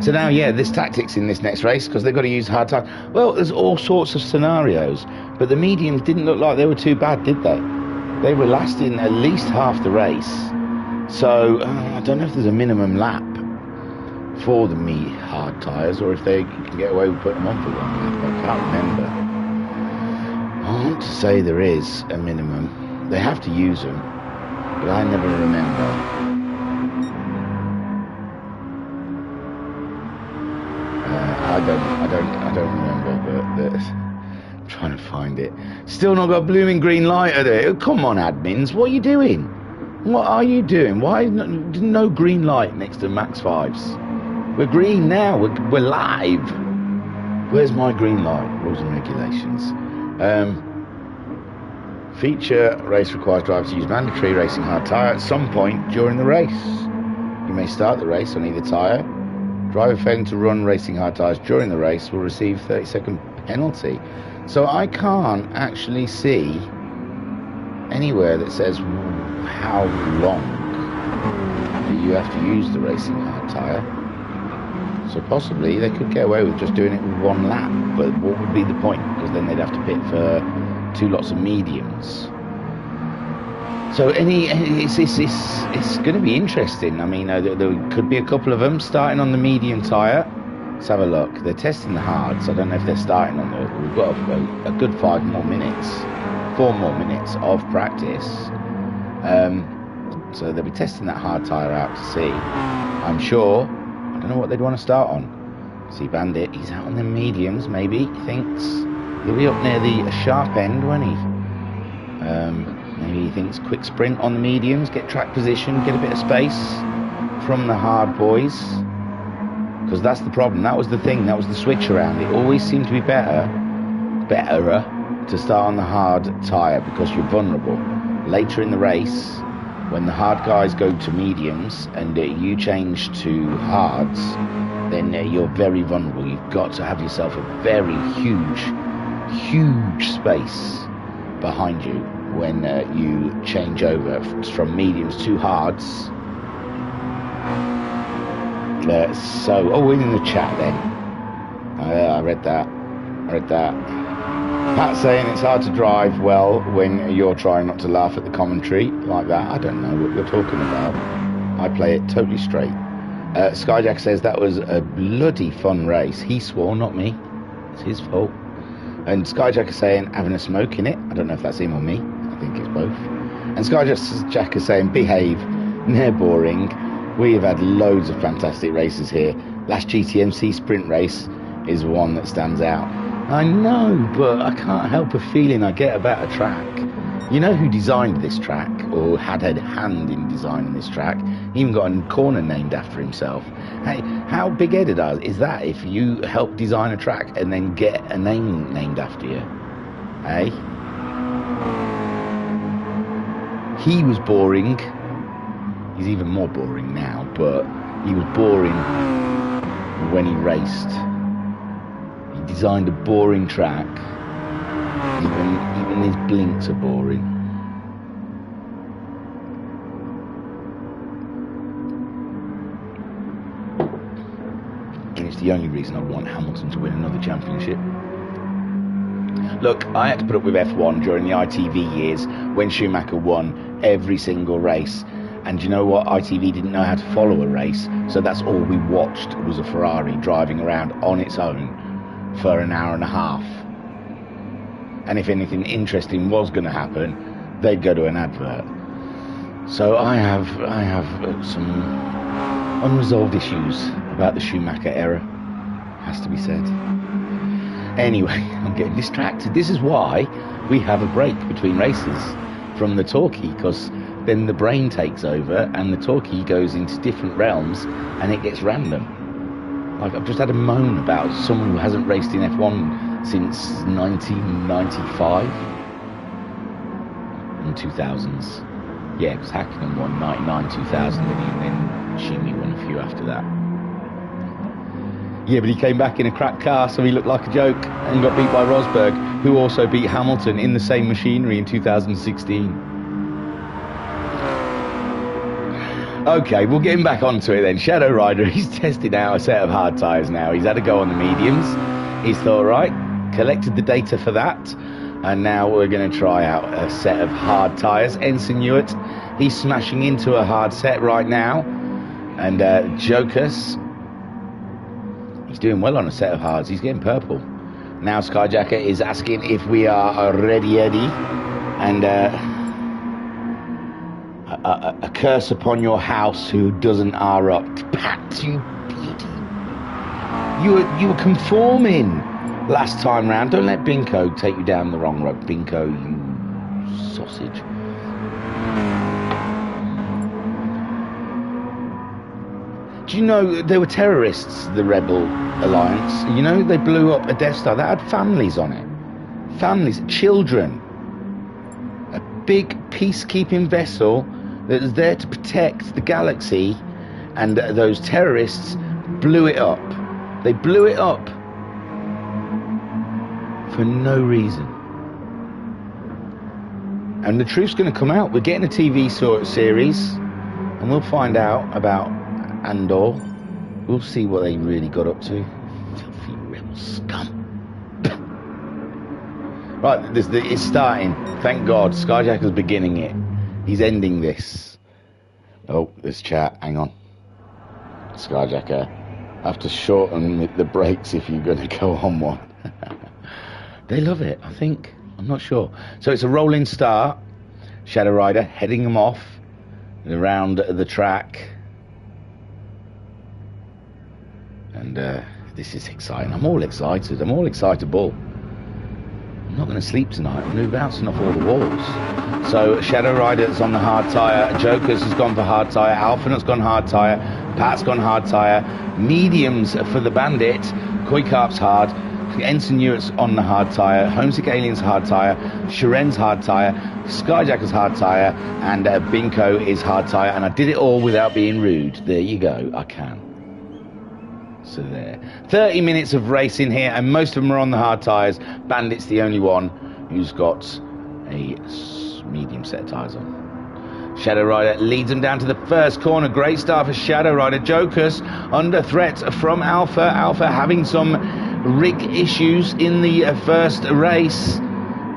[SPEAKER 1] So now, yeah, there's tactics in this next race because they've got to use hard time. Well, there's all sorts of scenarios, but the mediums didn't look like they were too bad, did they? They were lasting at least half the race. So I don't know if there's a minimum lap for the hard tyres or if they can get away with putting them on for one lap. I can't remember. I want to say there is a minimum. They have to use them, but I never remember. I don't remember, but I'm trying to find it. Still not got a blooming green light at it. Come on, admins, what are you doing? What are you doing? Why no green light next to MaX5s? We're green now. We're live. Where's my green light? Rules and regulations. Feature race requires drivers to use mandatory racing hard tyre at some point during the race. You may start the race on either tyre. Driver failing to run racing hard tyres during the race will receive 30-second penalty. So I can't actually see anywhere that says how long you have to use the racing hard tyre. So possibly they could get away with just doing it with one lap, but what would be the point? Because then they'd have to pit for 2 lots of mediums. So it's going to be interesting. I mean, there could be a couple of them starting on the medium tyre. Let's have a look. They're testing the hards. I don't know if they're starting on the... We've got a good 4 more minutes of practice. So they'll be testing that hard tyre out to see. I'm sure... I don't know what they'd want to start on. See Bandit, he's out on the mediums, maybe, he thinks. He'll be up near the sharp end, won't he? Maybe he thinks quick sprint on the mediums, get track position, get a bit of space from the hard boys. Because that's the problem, that was the thing, that was the switch around. It always seemed to be betterer to start on the hard tyre because you're vulnerable. Later in the race, when the hard guys go to mediums and you change to hards, then you're very vulnerable. You've got to have yourself a very huge space behind you when you change over from mediums to hards. In the chat then. I read that. Pat saying it's hard to drive well when you're trying not to laugh at the commentary like that. I don't know what you're talking about. I play it totally straight. Skyjack says that was a bloody fun race. He swore, not me. It's his fault. And Skyjack is saying having a smoke in it. I don't know if that's him or me. I think it's both. And Skyjack is saying behave. They're boring. We have had loads of fantastic races here. Last GTMC sprint race is one that stands out. I know, but I can't help a feeling I get about a track. You know who designed this track, or had a hand in designing this track? He even got a corner named after himself. Hey, how big-headed is that if you help design a track and then get a name named after you? Hey? He was boring. He's even more boring now, but he was boring when he raced. Designed a boring track. Even his blinks are boring. And it's the only reason I want Hamilton to win another championship. Look, I had to put up with F1 during the ITV years when Schumacher won every single race. And you know what? ITV didn't know how to follow a race, so that's all we watched was a Ferrari driving around on its own for an hour and a half. And if anything interesting was going to happen, they'd go to an advert. So I have some unresolved issues about the Schumacher era, has to be said. Anyway, I'm getting distracted. This is why we have a break between races from the talkie, because then the brain takes over and the talkie goes into different realms and it gets random. Like, I've just had a moan about someone who hasn't raced in F1 since 1995 and 2000s. Yeah, because Hakkinen won 99, 2000, and then Schumi won a few after that. Yeah, but he came back in a crap car, so he looked like a joke, and got beat by Rosberg, who also beat Hamilton in the same machinery in 2016. Okay, we'll get him back onto it then. Shadow Rider, he's tested out a set of hard tyres now. He's had a go on the mediums. He's thought, right, collected the data for that, and now we're going to try out a set of hard tyres. Ensign Hewitt, he's smashing into a hard set right now, and Jokas, he's doing well on a set of hards. He's getting purple. Now Skyjacker is asking if we are ready, and a curse upon your house who doesn't R up. Pat, you beauty. You were conforming last time round. Don't let Binko take you down the wrong road. Binko, you sausage. Do you know there were terrorists, the Rebel Alliance? You know, they blew up a Death Star that had families on it. Families, children. A big peacekeeping vessel that was there to protect the galaxy, and those terrorists blew it up. They blew it up for no reason. And the truth's going to come out. We're getting a TV series, and we'll find out about Andor. We'll see what they really got up to. Filthy rebel scum. Right, it's starting. Thank God. Skyjacker's beginning it. He's ending this. Oh, there's chat. Hang on. Skyjacker, have to shorten the brakes if you're going to go on one. They love it, I think. I'm not sure. So it's a rolling start. Shadow Rider heading them off around the track. And this is exciting. I'm all excited. I'm all excitable. I'm not going to sleep tonight. I'm going to be bouncing off all the walls. So Shadow Rider's on the hard tyre. Joker's has gone for hard tyre. Alphanut's gone hard tyre. Pat's gone hard tyre. Mediums for the Bandit. Koikarp's hard. Ensign Hewitt's on the hard tyre. Homesick Alien's hard tyre. Sharen's hard tyre. Skyjacker's hard tyre. And Binko is hard tyre. And I did it all without being rude. There you go. I can. So there. 30 minutes of racing here, and most of them are on the hard tyres. Bandit's the only one who's got a medium set of tyres on. Shadow Rider leads them down to the first corner. Great start for Shadow Rider. Joker's under threat from Alpha. Alpha having some rig issues in the first race.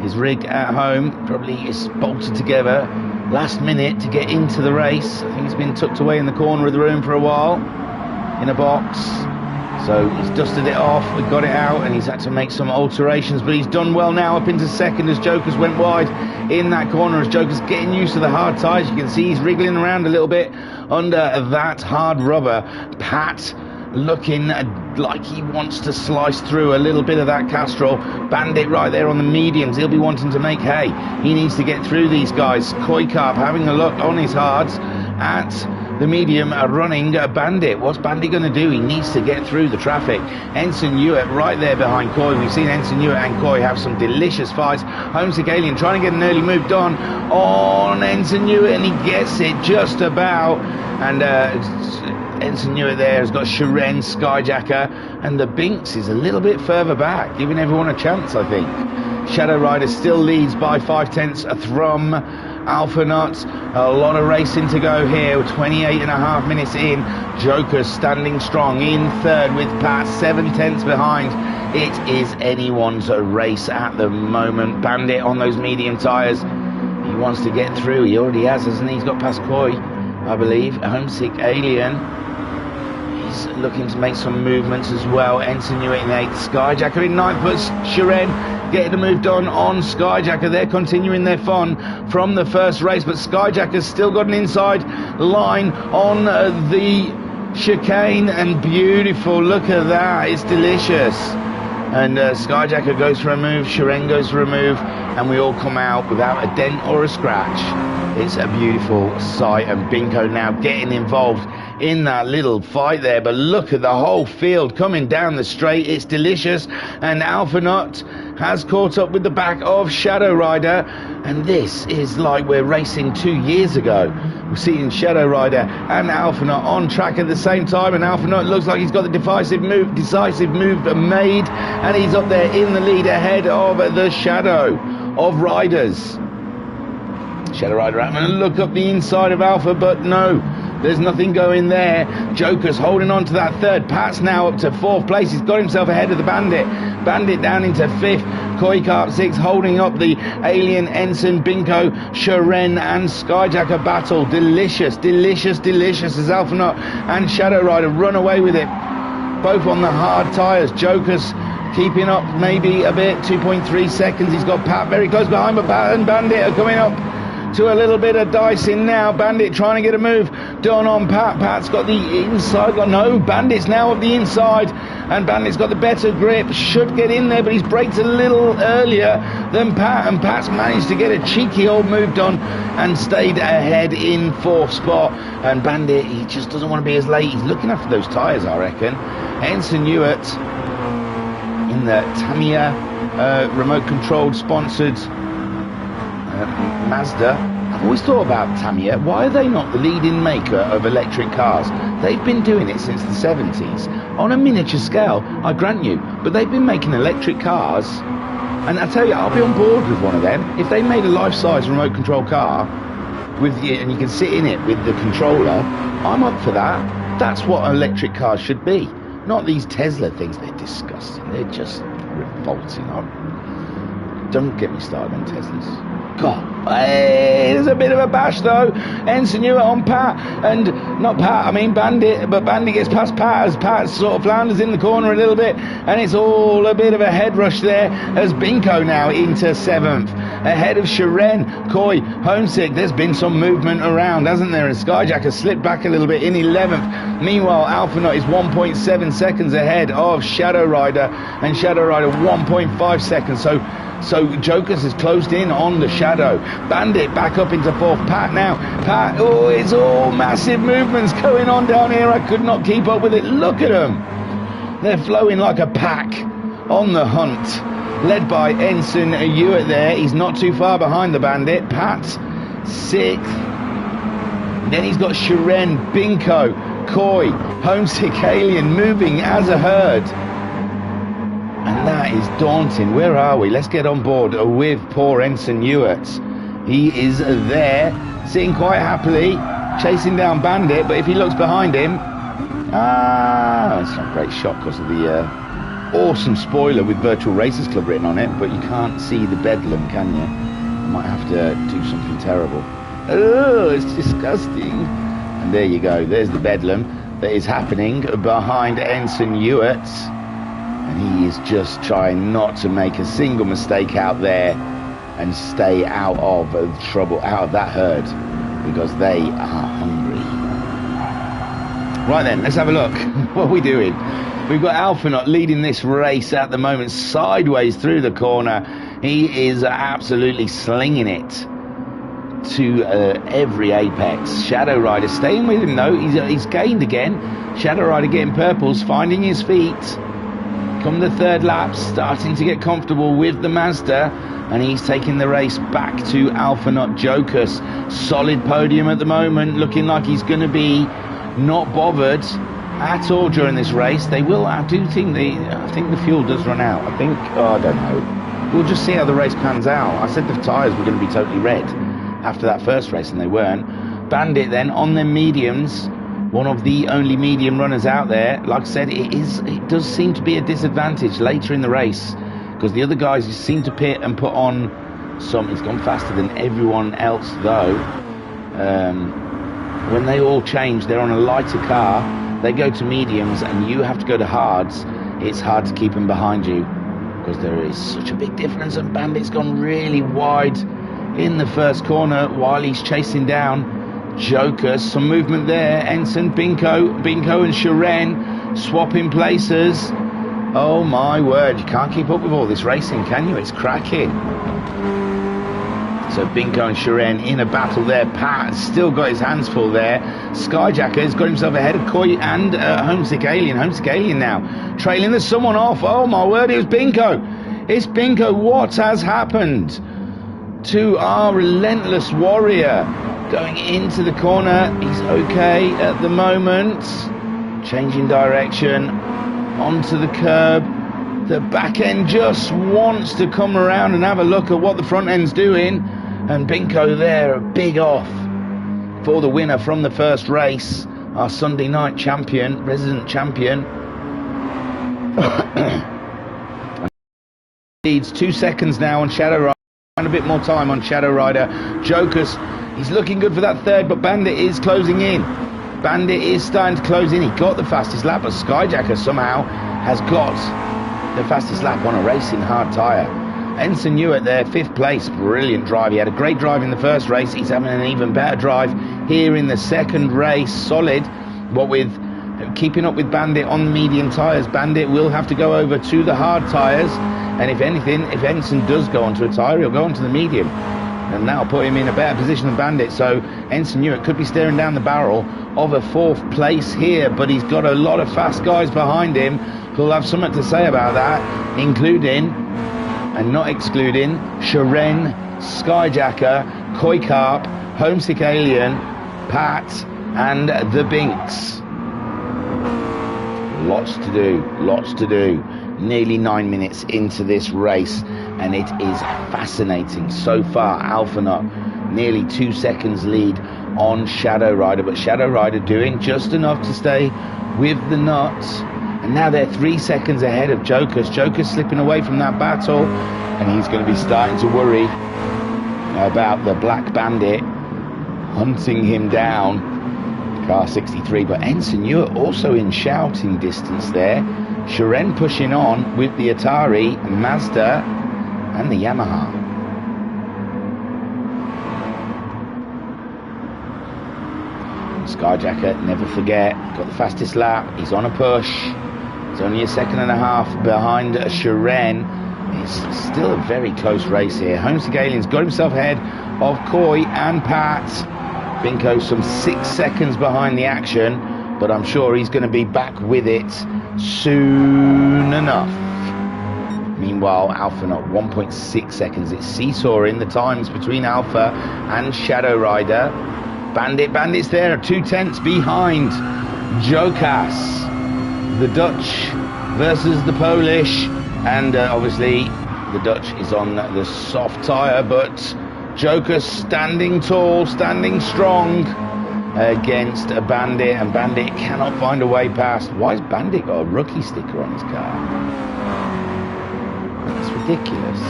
[SPEAKER 1] His rig at home probably is bolted together last minute to get into the race. I think he's been tucked away in the corner of the room for a while in a box. So he's dusted it off, we got it out, and he's had to make some alterations, but he's done well now up into second as Joker's went wide in that corner. As Joker's getting used to the hard tyres, you can see he's wriggling around a little bit under that hard rubber. Pat looking like he wants to slice through a little bit of that Castrol. Bandit right there on the mediums, he'll be wanting to make hay. He needs to get through these guys. Koikarp having a look on his hards at the medium running Bandit. What's Bandit going to do? He needs to get through the traffic. Ensign Hewitt right there behind Coy. We've seen Ensign Hewitt and Coy have some delicious fights. Homesick Alien trying to get an early move done on Ensign Hewitt, and he gets it just about. And Ensign Hewitt there has got Sharen, Skyjacker, and the Binks is a little bit further back, giving everyone a chance, I think. Shadow Rider still leads by 5/10 from Alphanut. A lot of racing to go here. 28.5 minutes in. Joker's standing strong in third with Pat 7/10 behind. It is anyone's race at the moment. Bandit on those medium tyres. He wants to get through. He already has, hasn't he? He's got past Coy, I believe. Homesick Alien. He's looking to make some movements as well. Ensign Hewitt in 8th. Skyjacker in 9th. But Sharen getting the move done on Skyjacker. They're continuing their fun from the first race, but Skyjacker's still got an inside line on the chicane, and beautiful. Look at that. It's delicious. And Skyjacker goes for a move, Shiren goes for a move, and we all come out without a dent or a scratch. It's a beautiful sight, and Binko now getting involved in that little fight there. But look at the whole field coming down the straight. It's delicious, and Alphanaut has caught up with the back of Shadow Rider, and this is like we're racing 2 years ago. We're seeing Shadow Rider and Alphanaut on track at the same time, and Alphanaut looks like he's got the decisive move made, and he's up there in the lead ahead of the Shadow of Riders. Shadow Rider having a look up the inside of Alpha, but no, there's nothing going there. Joker's holding on to that third. Pat's now up to 4th place. He's got himself ahead of the Bandit. Bandit down into 5th. Koi Carp 6 holding up the Alien, Ensign, Binko, Shiren and Skyjacker battle. Delicious, delicious, delicious as Alphanaut and Shadow Rider run away with it. Both on the hard tyres. Joker's keeping up maybe a bit, 2.3 seconds. He's got Pat very close behind, but Pat and Bandit are coming up to a little bit of dicing now. Bandit trying to get a move done on Pat. Pat's got the inside. No, Bandit's now of the inside, and Bandit's got the better grip. Should get in there, but he's braked a little earlier than Pat, and Pat's managed to get a cheeky old move done and stayed ahead in 4th spot. And Bandit, he just doesn't want to be as late. He's looking after those tyres, I reckon. Ensign Hewitt in the Tamiya remote controlled sponsored Mazda. I've always thought about Tamiya. Why are they not the leading maker of electric cars? They've been doing it since the 70s on a miniature scale, I grant you, but they've been making electric cars, and I tell you, I'll be on board with one of them. If they made a life-size remote control car with you, and you can sit in it with the controller, I'm up for that. That's what electric cars should be, not these Tesla things. They're disgusting. They're just revolting. Don't get me started on Teslas. God, hey, there's a bit of a bash though. Ensign Hewitt on Pat, and not Pat, I mean Bandit, but Bandit gets past Pat as Pat sort of flounders in the corner a little bit, and it's all a bit of a head rush there as Binko now into 7th, ahead of Shiren, Koi, Homesick. There's been some movement around, hasn't there? And Skyjacker slipped back a little bit in 11th. Meanwhile, Alphanaut is 1.7 seconds ahead of Shadow Rider, and Shadow Rider 1.5 seconds. So Jokers has closed in on the Shadow. Bandit back up into 4th. Pat now. Pat, oh, it's all massive movements going on down here. I could not keep up with it. Look at them. They're flowing like a pack on the hunt. Led by Ensign Hewitt there. He's not too far behind the Bandit. Pat, 6th. Then he's got Shiren, Binko, Koi, Homesick Alien moving as a herd. And that is daunting. Where are we? Let's get on board with poor Ensign Hewitt. He is there, sitting quite happily, chasing down Bandit, but if he looks behind him, it's not a great shot because of the awesome spoiler with Virtual Racers Club written on it, but you can't see the bedlam, can you? You might have to do something terrible. Oh, it's disgusting. And there you go. There's the bedlam that is happening behind Ensign Hewitt. And he is just trying not to make a single mistake out there and stay out of trouble, out of that herd, because they are hungry. Right then, let's have a look. What are we doing? We've got Alphanaut leading this race at the moment, sideways through the corner. He is absolutely slinging it to every apex. Shadow Rider staying with him though. He's gained again. Shadow Rider getting purples, finding his feet. Come the 3rd lap, starting to get comfortable with the Mazda, and he's taking the race back to Alphanaut Jokers. Solid podium at the moment, looking like he's going to be not bothered at all during this race. They will, I think the fuel does run out. I don't know. We'll just see how the race pans out. I said the tyres were going to be totally red after that first race, and they weren't. Bandit then on their mediums, one of the only medium runners out there. Like I said, it does seem to be a disadvantage later in the race, because the other guys seem to pit and put on some. It's gone faster than everyone else though. When they all change, they're on a lighter car, they go to mediums, and you have to go to hards. It's hard to keep them behind you because there is such a big difference, and Bandit's gone really wide in the first corner while he's chasing down Joker. Some movement there. Ensign, Binko and Shiren swapping places. Oh my word, you can't keep up with all this racing, can you? It's cracking. So Binko and Sharon in a battle there. Pat still got his hands full there. Skyjacker's got himself ahead of Koi and Homesick Alien. Homesick Alien now trailing there's someone off. Oh my word, it was Binko. It's Binko. What has happened to our relentless warrior? Going into the corner. He's okay at the moment. Changing direction onto the curb. The back end just wants to come around and have a look at what the front end's doing. And Binko there, a big off for the winner from the first race. Our Sunday night champion, resident champion. Leads 2 seconds now on Shadow Rider. And a bit more time on Shadow Rider. Joker's, he's looking good for that third, but Bandit is closing in. Bandit is starting to close in. He got the fastest lap, but Skyjacker somehow has got the fastest lap on a racing hard tyre. Ensign Newitt there, 5th place. Brilliant drive. He had a great drive in the first race. He's having an even better drive here in the second race. Solid. What with keeping up with Bandit on the medium tyres, Bandit will have to go over to the hard tyres. And if anything, if Ensign does go onto a tyre, he'll go onto the medium. And that'll put him in a better position than Bandit. So Ensign Newitt could be staring down the barrel of a 4th place here. But he's got a lot of fast guys behind him who'll have something to say about that, including, and not excluding, Sharon, Skyjacker, Koi Carp, Homesick Alien, Pat, and the Binks. Lots to do, lots to do. Nearly 9 minutes into this race, and it is fascinating so far. Alpha Nut nearly 2 seconds lead on Shadow Rider, but Shadow Rider doing just enough to stay with the nuts. And now they're 3 seconds ahead of Joker's. Joker's slipping away from that battle, and he's going to be starting to worry about the Black Bandit hunting him down. Car 63, but Ensign Newitt also in shouting distance there. Sharon pushing on with the Atari, Mazda, and the Yamaha. Skyjacker, never forget, got the fastest lap. He's on a push. He's only a second and a half behind Sharon. It's still a very close race here. Homesick Alien's got himself ahead of Koi and Pat. Binko some 6 seconds behind the action, but I'm sure he's going to be back with it soon enough. Meanwhile, Alpha Not 1.6 seconds. It's seesawing the times between Alpha and Shadow Rider. Bandit's there, 2/10 behind Jokas. The Dutch versus the Polish, and obviously the Dutch is on the soft tyre, but Joker standing tall, standing strong against a Bandit, and Bandit cannot find a way past. Why has Bandit got a rookie sticker on his car? That's ridiculous.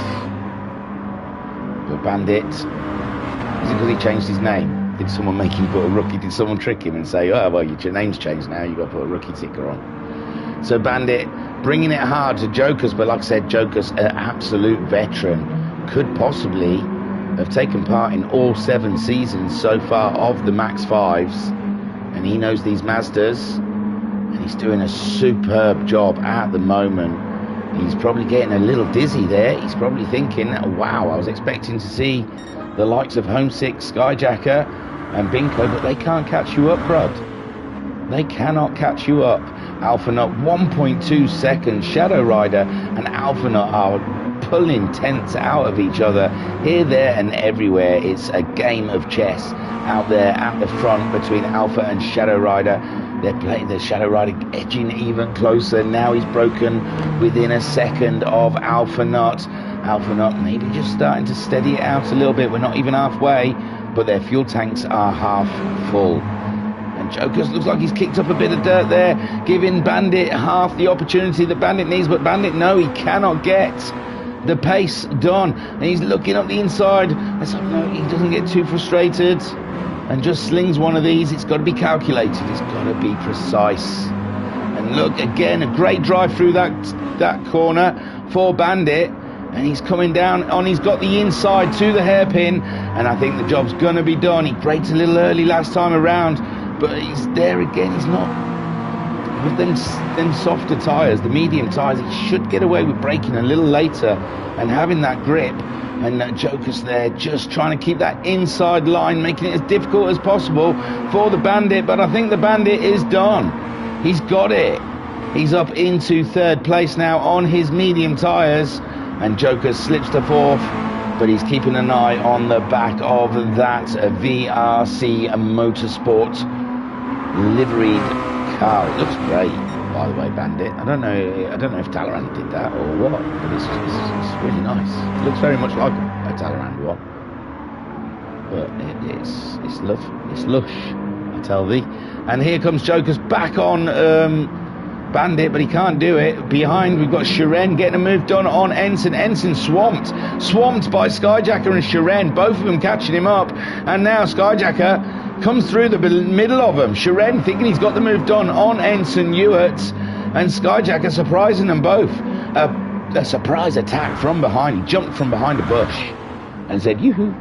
[SPEAKER 1] But Bandit, is it because he changed his name? Did someone make him put a rookie? Did someone trick him and say, oh, well, your name's changed now, you've got to put a rookie sticker on? So Bandit bringing it hard to Joker's, but like I said, Joker's an absolute veteran. Could possibly have taken part in all 7 seasons so far of the MaX5s, and he knows these Mazdas, and he's doing a superb job at the moment. He's probably getting a little dizzy there. He's probably thinking, wow, I was expecting to see the likes of Homesick, Skyjacker and Binko, but they can't catch you up, brud. They cannot catch you up. Alpha Nut 1.2 seconds. Shadow Rider and Alpha Nut are pulling tenths out of each other here, there and everywhere. It's a game of chess out there at the front between Alpha and Shadow Rider. They're playing the Shadow Rider edging even closer. Now he's broken within a second of Alpha Nut. Alpha Nut maybe just starting to steady it out a little bit. We're not even halfway, but their fuel tanks are half full. And Jokers looks like he's kicked up a bit of dirt there, giving Bandit half the opportunity that Bandit needs, but Bandit, no, he cannot get the pace done. And he's looking up the inside. Let's hope no, he doesn't get too frustrated and just slings one of these. It's got to be calculated. It's got to be precise. And look, again, a great drive through that corner for Bandit. And he's coming down on, he's got the inside to the hairpin. And I think the job's going to be done. He braked a little early last time around, but he's there again. He's not with them softer tyres, the medium tyres, he should get away with braking a little later and having that grip. And Joker's there just trying to keep that inside line, making it as difficult as possible for the Bandit. But I think the Bandit is done. He's got it. He's up into third place now on his medium tyres. And Joker slips to fourth. But he's keeping an eye on the back of that VRC Motorsport liveried car. It looks great, by the way, Bandit. I don't know if Talleyrand did that or what, but it's really nice. It looks very much like a Talleyrand one, but it's lush, I tell thee. And here comes Joker's back on Bandit, but he can't do it. Behind, we've got Shiren getting a move done on Ensign. Ensign swamped by Skyjacker and Shiren, both of them catching him up. And now Skyjacker comes through the middle of them. Shiren thinking he's got the move done on Ensign Ewart, and Skyjacker surprising them both. A surprise attack from behind. He jumped from behind a bush and said, yoo-hoo,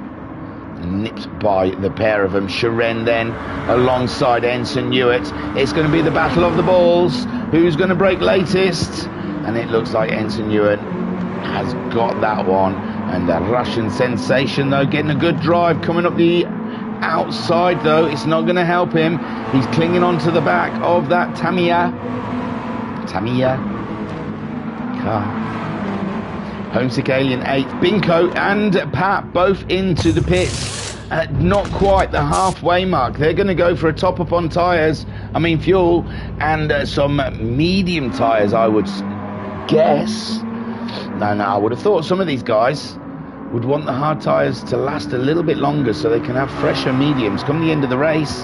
[SPEAKER 1] and nips by the pair of them. Shiren then alongside Ensign Ewart. It's going to be the battle of the balls. Who's going to break latest? And it looks like Ensign Ewart has got that one. And the Russian sensation, though, getting a good drive coming up the outside, though. It's not going to help him. He's clinging onto the back of that Tamiya car. Homesick Alien 8, Binko and Pat both into the pits at not quite the halfway mark. They're going to go for a top up on fuel, and some medium tyres, I would guess. No, I would have thought some of these guys would want the hard tyres to last a little bit longer so they can have fresher mediums come the end of the race.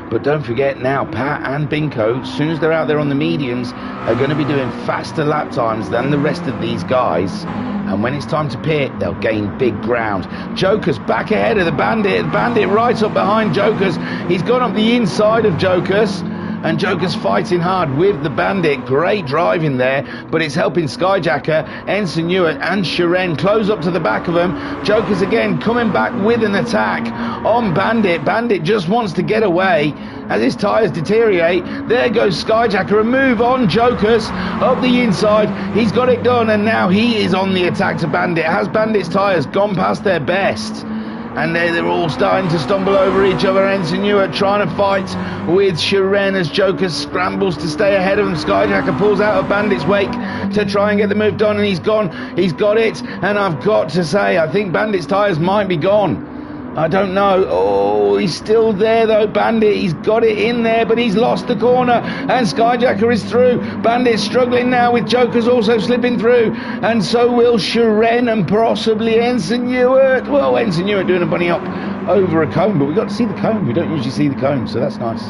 [SPEAKER 1] But don't forget now, Pat and Binko, as soon as they're out there on the mediums, are going to be doing faster lap times than the rest of these guys. And when it's time to pit, they'll gain big ground. Joker's back ahead of the Bandit. Bandit right up behind Joker's. He's gone up the inside of Joker's. And Joker's fighting hard with the Bandit. Great driving there, but it's helping Skyjacker, Ensign Ewart and Shiren close up to the back of them. Joker's again coming back with an attack on Bandit. Bandit just wants to get away as his tyres deteriorate. There goes Skyjacker, a move on Joker's up the inside. He's got it done, and now he is on the attack to Bandit. Has Bandit's tyres gone past their best? And they're all starting to stumble over each other. Ensign Ewart trying to fight with Shiren as Joker scrambles to stay ahead of him. Skyjacker pulls out of Bandit's wake to try and get the move done, and he's gone. He's got it, and I've got to say, I think Bandit's tyres might be gone. I don't know. Oh, he's still there though, Bandit. He's got it in there, but he's lost the corner, and Skyjacker is through. Bandit's struggling now with Joker's also slipping through, and so will Shiren and possibly Ensign Ewart. Well, Ensign Ewart doing a bunny up over a cone, but we got to see the cone. We don't usually see the cone, so that's nice.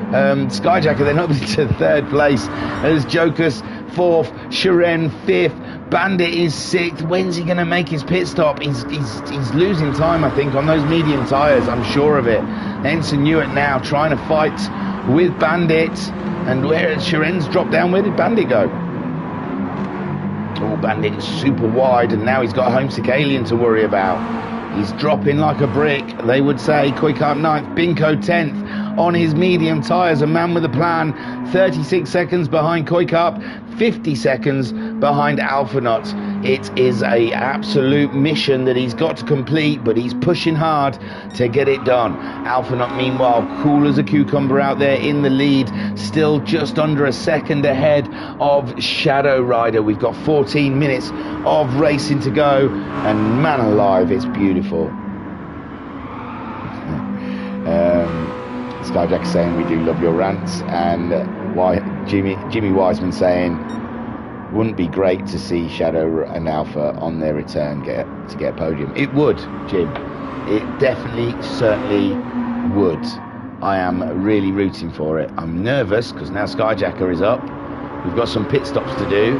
[SPEAKER 1] Skyjacker then up into third place as Joker's fourth, Shiren fifth, Bandit is sixth. When's he going to make his pit stop? He's losing time, I think, on those medium tyres. I'm sure of it. Ensign Ewart now trying to fight with Bandit. And where Shiren's dropped down, where did Bandit go? Oh, Bandit is super wide, and now he's got a Homesick Alien to worry about. He's dropping like a brick, they would say. Quick up ninth, Binko 10th on his medium tyres, a man with a plan. 36 seconds behind Koikap, 50 seconds behind Alphanut. It is a absolute mission that he's got to complete, but he's pushing hard to get it done. Alphanut, meanwhile, cool as a cucumber out there in the lead, still just under a second ahead of Shadow Rider. We've got 14 minutes of racing to go, and man alive, it's beautiful. Skyjack saying we do love your rants, and Jimmy Wiseman saying wouldn't be great to see Shadow and Alpha on their return get a podium. It would, Jim. It definitely, certainly would. I am really rooting for it. I'm nervous because now Skyjacker is up. We've got some pit stops to do.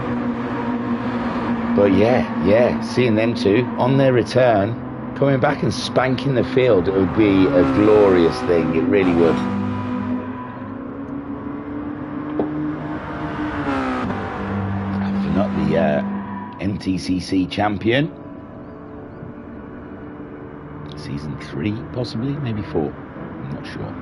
[SPEAKER 1] But yeah, seeing them two on their return, coming back and spanking the field, it would be a glorious thing. It really would. Not the MTCC champion. Season 3, possibly, maybe 4. I'm not sure.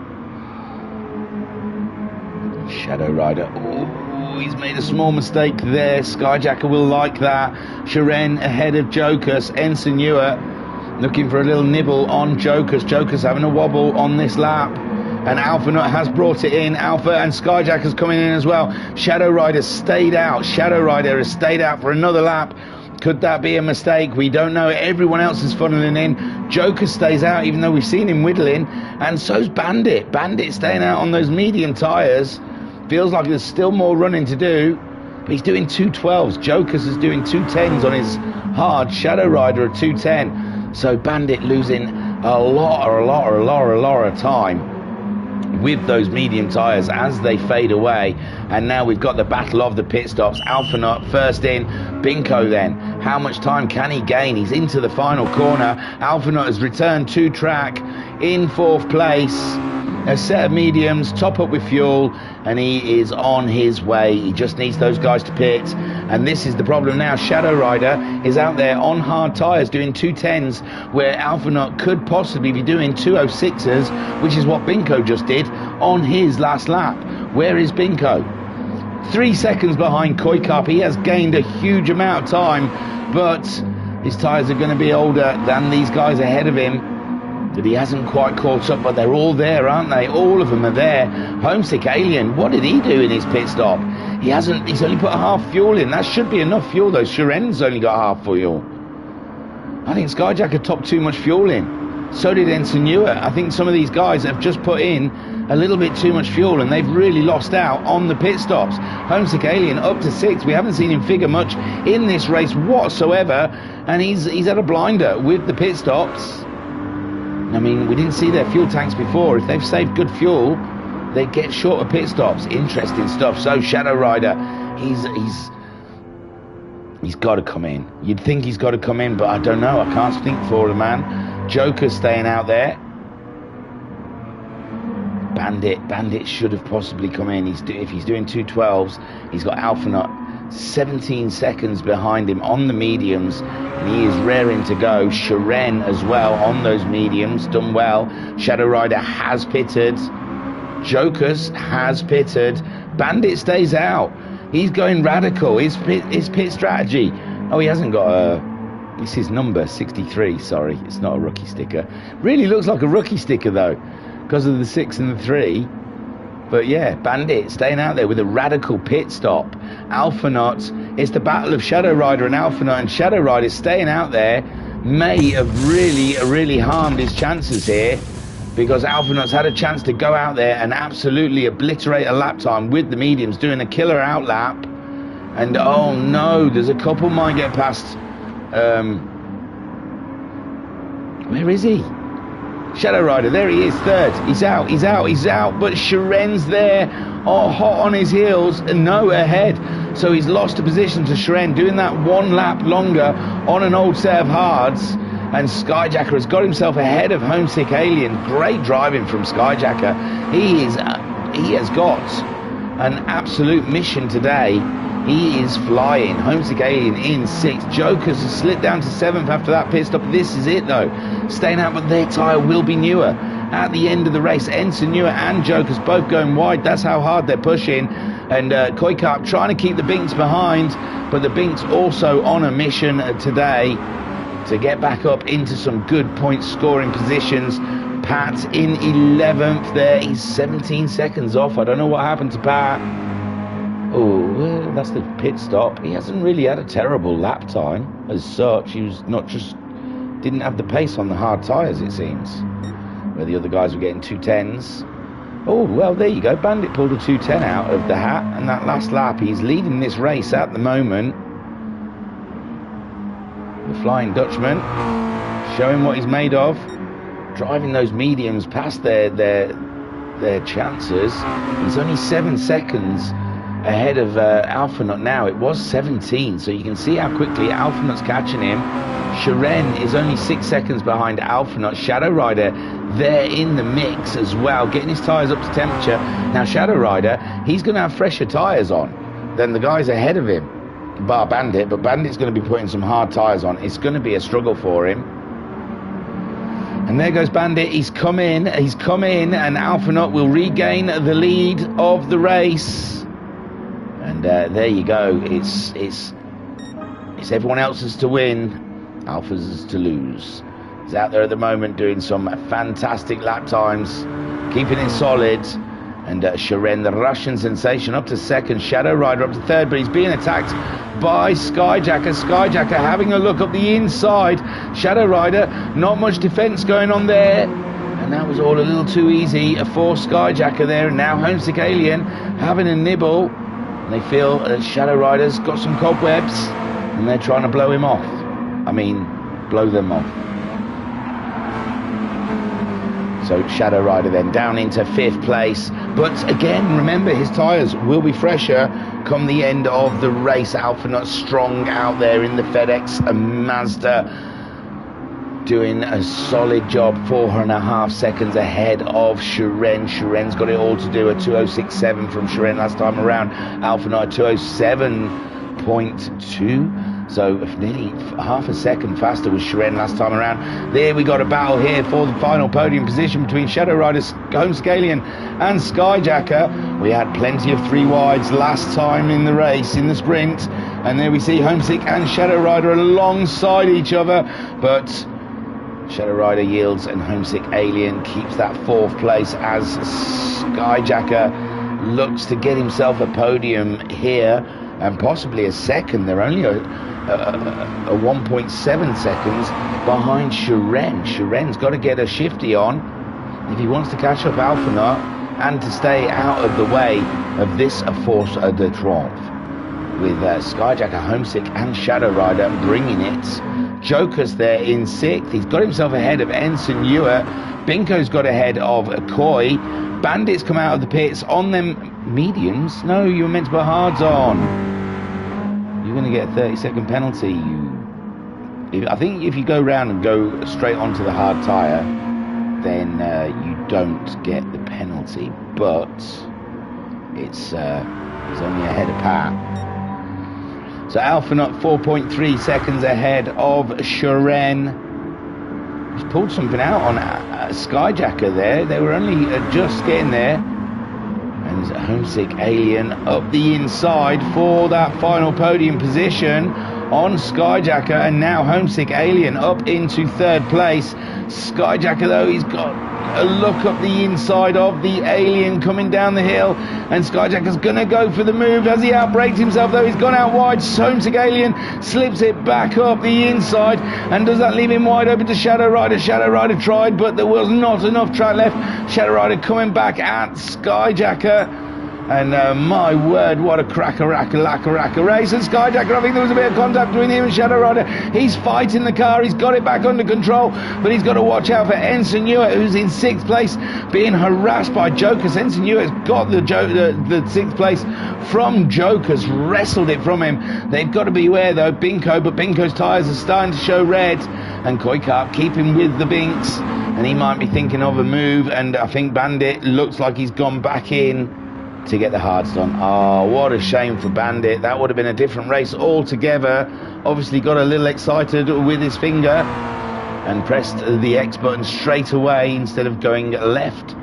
[SPEAKER 1] Shadow Rider. Oh, he's made a small mistake there. Skyjacker will like that. Shiren ahead of Jokus. Ensign Ewart looking for a little nibble on Jokus. Jokus having a wobble on this lap. And Alpha Nut has brought it in. Alpha and Skyjacker's coming in as well. Shadow Rider stayed out. Shadow Rider has stayed out for another lap. Could that be a mistake? We don't know. Everyone else is funneling in. Joker stays out, even though we've seen him whittling. And so's Bandit. Bandit staying out on those medium tyres. Feels like there's still more running to do. But he's doing 212s. Joker's is doing 210s on his hard. Shadow Rider at 210. So Bandit losing a lot of time with those medium tyres as they fade away. And now we've got the battle of the pit stops. Alpha Nut first in. Binko then. How much time can he gain? He's into the final corner. Alpha Nut has returned to track in 4th place. A set of mediums, top up with fuel, and he is on his way. He just needs those guys to pit. And this is the problem now. Shadow Rider is out there on hard tyres doing 210s, where Alpha Nut could possibly be doing 206s, which is what Binko just did on his last lap. Where is Binko? 3 seconds behind Koikap. He has gained a huge amount of time, but his tyres are going to be older than these guys ahead of him. That he hasn't quite caught up, but they're all there, aren't they? All of them are there. Homesick Alien, what did he do in his pit stop? He's only put half fuel in. That should be enough fuel, though. Shiren's only got half fuel. I think Skyjacker topped too much fuel in. So did Ensign Ewart. I think some of these guys have just put in a little bit too much fuel, and they've really lost out on the pit stops. Homesick Alien up to 6th. We haven't seen him figure much in this race whatsoever, and he's had a blinder with the pit stops. I mean, we didn't see their fuel tanks before. If they've saved good fuel, they get shorter pit stops. Interesting stuff. So Shadow Rider, he's got to come in. You'd think he's got to come in, but I don't know. I can't speak for the man. Joker's staying out there. Bandit should have possibly come in. If he's doing 212s, he's got Alpha Nut 17 seconds behind him on the mediums, and he is raring to go. Shiren as well on those mediums, done well. Shadow Rider has pitted. Jokers has pitted. Bandit stays out. He's going radical. His pit strategy. Oh, he hasn't got a... It's his number, 63, sorry. It's not a rookie sticker. Really looks like a rookie sticker, though, because of the 6 and the 3. But yeah, Bandit staying out there with a radical pit stop. Alpha Nut, it's the battle of Shadow Rider and Alpha Nut, and Shadow Rider staying out there may have really harmed his chances here, because Alpha Nut's had a chance to go out there and absolutely obliterate a lap time with the mediums, doing a killer out lap. And oh no, there's a couple might get past. Where is he? Shadow Rider, there he is, 3rd. He's out, but Shiren's there, hot on his heels, and no ahead. So he's lost a position to Shiren, doing that 1 lap longer on an old set of hards. And Skyjacker has got himself ahead of Homesick Alien. Great driving from Skyjacker. He has got an absolute mission today. He is flying. Homesick Alien in 6th. Jokers has slid down to 7th after that pit stop. This is it, though. Staying out, but their tyre will be newer. At the end of the race, Ensign Ewart and Jokers both going wide. That's how hard they're pushing. And Koikap trying to keep the Binks behind, but the Binks also on a mission today to get back up into some good point scoring positions. Pat in 11th there. He's 17 seconds off. I don't know what happened to Pat. Oh, well, that's the pit stop. He hasn't really had a terrible lap time as such. He was didn't have the pace on the hard tyres, it seems, where the other guys were getting 210s. Oh, well, there you go. Bandit pulled a 210 out of the hat, and that last lap, he's leading this race at the moment. The Flying Dutchman, showing what he's made of, driving those mediums past their chances. He's only 7 seconds ahead of Alpha Nut now. It was 17, so you can see how quickly Alpha Nut's catching him. Shiren is only 6 seconds behind Alpha Nut. Shadow Rider there in the mix as well, getting his tyres up to temperature. Now Shadow Rider, he's going to have fresher tyres on than the guys ahead of him, bar Bandit, but Bandit's going to be putting some hard tyres on. It's going to be a struggle for him. And there goes Bandit. He's come in, and Alpha Nut will regain the lead of the race. And there you go. It's everyone else's to win, Alpha's to lose. He's out there at the moment doing some fantastic lap times, keeping it solid. And Shiren, the Russian sensation, up to second. Shadow Rider up to third, but he's being attacked by Skyjacker. Skyjacker having a look up the inside. Shadow Rider, not much defense going on there. And that was all a little too easy for Skyjacker there. And now Homesick Alien having a nibble. And they feel that Shadow Rider's got some cobwebs. And they're trying to blow him off. I mean, blow them off. So Shadow Rider then down into 5th place. But again, remember, his tyres will be fresher come the end of the race. Alpha Nut strong out there in the FedEx and Mazda, doing a solid job, 4.5 seconds ahead of Shiren. Shiren's got it all to do. A 2:06.7 from Shiren last time around. Alpha Nut 2:07.2. So nearly half a second faster was Shiren last time around. There we got a battle here for the final podium position between Shadow Rider, Homesick Alien and Skyjacker. We had plenty of 3 wides last time in the race, in the sprint. And there we see Homesick and Shadow Rider alongside each other. But Shadow Rider yields and Homesick Alien keeps that 4th place as Skyjacker looks to get himself a podium here and possibly a second. They're only a 1.7 seconds behind Shiren. Shiren's got to get a shifty on if he wants to catch up Alpha Nut and to stay out of the way of this force de triomphe. With Skyjacker, Homesick and Shadow Rider bringing it. Joker's there in 6th. He's got himself ahead of Ensign Ewer. Binko's got ahead of Koi. Bandit's come out of the pits on them mediums. No, you were meant to put hards on. You're going to get a 30-second penalty. I think if you go round and go straight onto the hard tyre, then you don't get the penalty. But it's only ahead of Pat. So Alpha Nut 4.3 seconds ahead of Shiren. He's pulled something out on Skyjacker there. They were only just getting there. And Homesick Alien up the inside for that final podium position on Skyjacker. And now Homesick Alien up into 3rd place. Skyjacker, though, he's got a look up the inside of the Alien coming down the hill. And Skyjacker's going to go for the move. Has he outbraked himself, though? He's gone out wide. Homesick Alien slips it back up the inside. And does that leave him wide open to Shadow Rider? Shadow Rider tried, but there was not enough track left. Shadow Rider coming back at Skyjacker. And my word, what a cracker-racker race. And Skyjacker, I think there was a bit of contact between him and Shadow Rider. He's fighting the car. He's got it back under control. But he's got to watch out for Ensign Ewer, who's in 6th place, being harassed by Jokers. Ensign Ewer's got the 6th place from Jokers, wrestled it from him. They've got to beware, though, Binko. But Binko's tyres are starting to show red. And Koikap keeping with the Binks. And he might be thinking of a move. And I think Bandit looks like he's gone back in to get the hards done. Oh, what a shame for Bandit. That would have been a different race altogether. Obviously got a little excited with his finger and pressed the X button straight away instead of going left,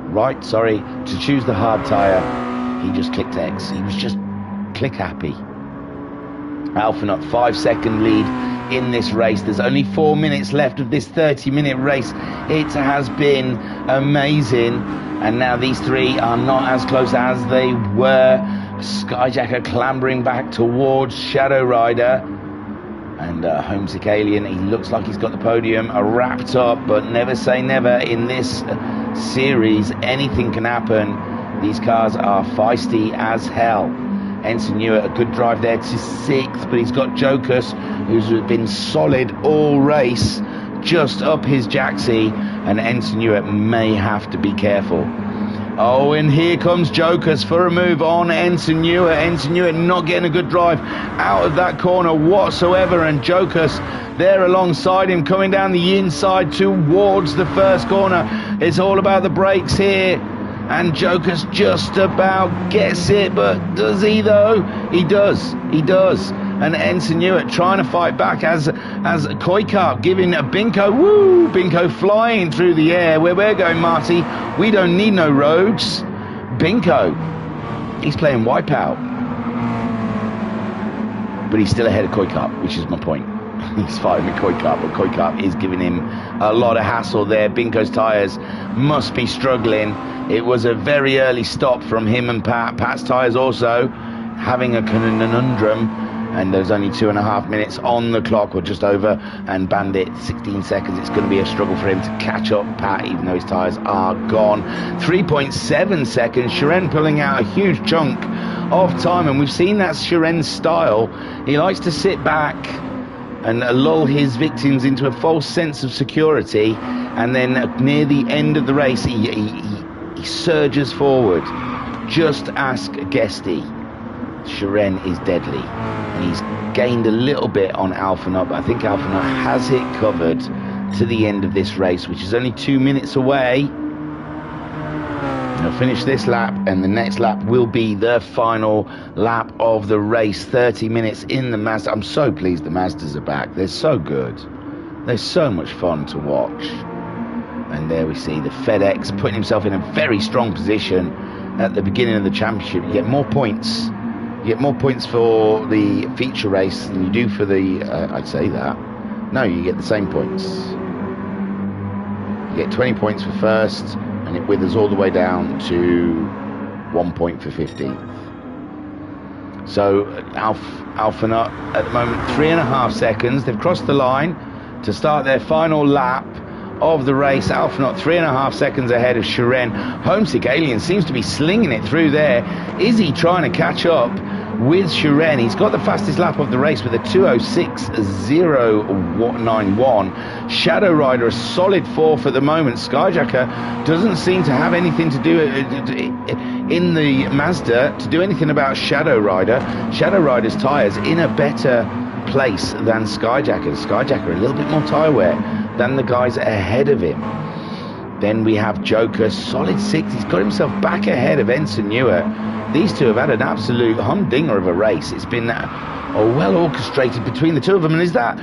[SPEAKER 1] right, sorry, to choose the hard tyre. He just clicked X. He was just click happy. Alpha Nut 5-second lead in this race. There's only 4 minutes left of this 30-minute race. It has been amazing. And now these 3 are not as close as they were. Skyjacker clambering back towards Shadow Rider. And Homesick Alien, he looks like he's got the podium wrapped up. But never say never in this series. Anything can happen. These cars are feisty as hell. Ensign Ewer, a good drive there to 6th. But he's got Jokers, who's been solid all race, just up his jacksie, and Ensign Ewer may have to be careful. Oh, and here comes Jokers for a move on Ensign Ewer. Ensign Ewer not getting a good drive out of that corner whatsoever, and Jokers there alongside him coming down the inside towards the first corner. It's all about the brakes here. And Jokers just about gets it, but does he though? He does. and Ensign Newitt trying to fight back as Koikart giving Binko, woo, Binko flying through the air. Where we're going, Marty, we don't need no roads. Binko, he's playing Wipeout, but he's still ahead of Koikart, which is my point. He's fighting with Koikart, but Koikart is giving him a lot of hassle there. Binko's tyres must be struggling. It was a very early stop from him and Pat. Pat's tyres also having a conundrum, and there's only 2.5 minutes on the clock, or just over, and Bandit 16 seconds. It's going to be a struggle for him to catch up Pat, even though his tyres are gone. 3.7 seconds. Shiren pulling out a huge chunk of time, and we've seen that's Shiren's style. He likes to sit back and lull his victims into a false sense of security, and then near the end of the race he surges forward. Just ask Guesty. Shiren is deadly, and he's gained a little bit on Alphanut, but I think Alphanut has it covered to the end of this race, which is only 2 minutes away. He'll finish this lap, and the next lap will be the final lap of the race. 30 minutes in the Mazda. I'm so pleased the Mazdas are back. They're so good. They're so much fun to watch. And there we see the FedEx putting himself in a very strong position at the beginning of the championship. You get more points. You get more points for the feature race than you do for the... I'd say that. No, you get the same points. You get 20 points for first, and it withers all the way down to 1 point for 15th. So Alphanut at the moment 3.5 seconds. They've crossed the line to start their final lap of the race. Alphanut 3.5 seconds ahead of Shiren. Homesick Alien seems to be slinging it through there. Is he trying to catch up with Shiren? He's got the fastest lap of the race with a 2:06.091. Shadow Rider a solid fourth at the moment. Skyjacker doesn't seem to have anything to do in the Mazda to do anything about Shadow Rider. Shadow Rider's tyres in a better place than Skyjacker. Skyjacker a little bit more tyre wear than the guys ahead of him. Then we have Joker, solid 6th. He's got himself back ahead of Ensign Newitt. These two have had an absolute humdinger of a race. It's been well orchestrated between the two of them. And is that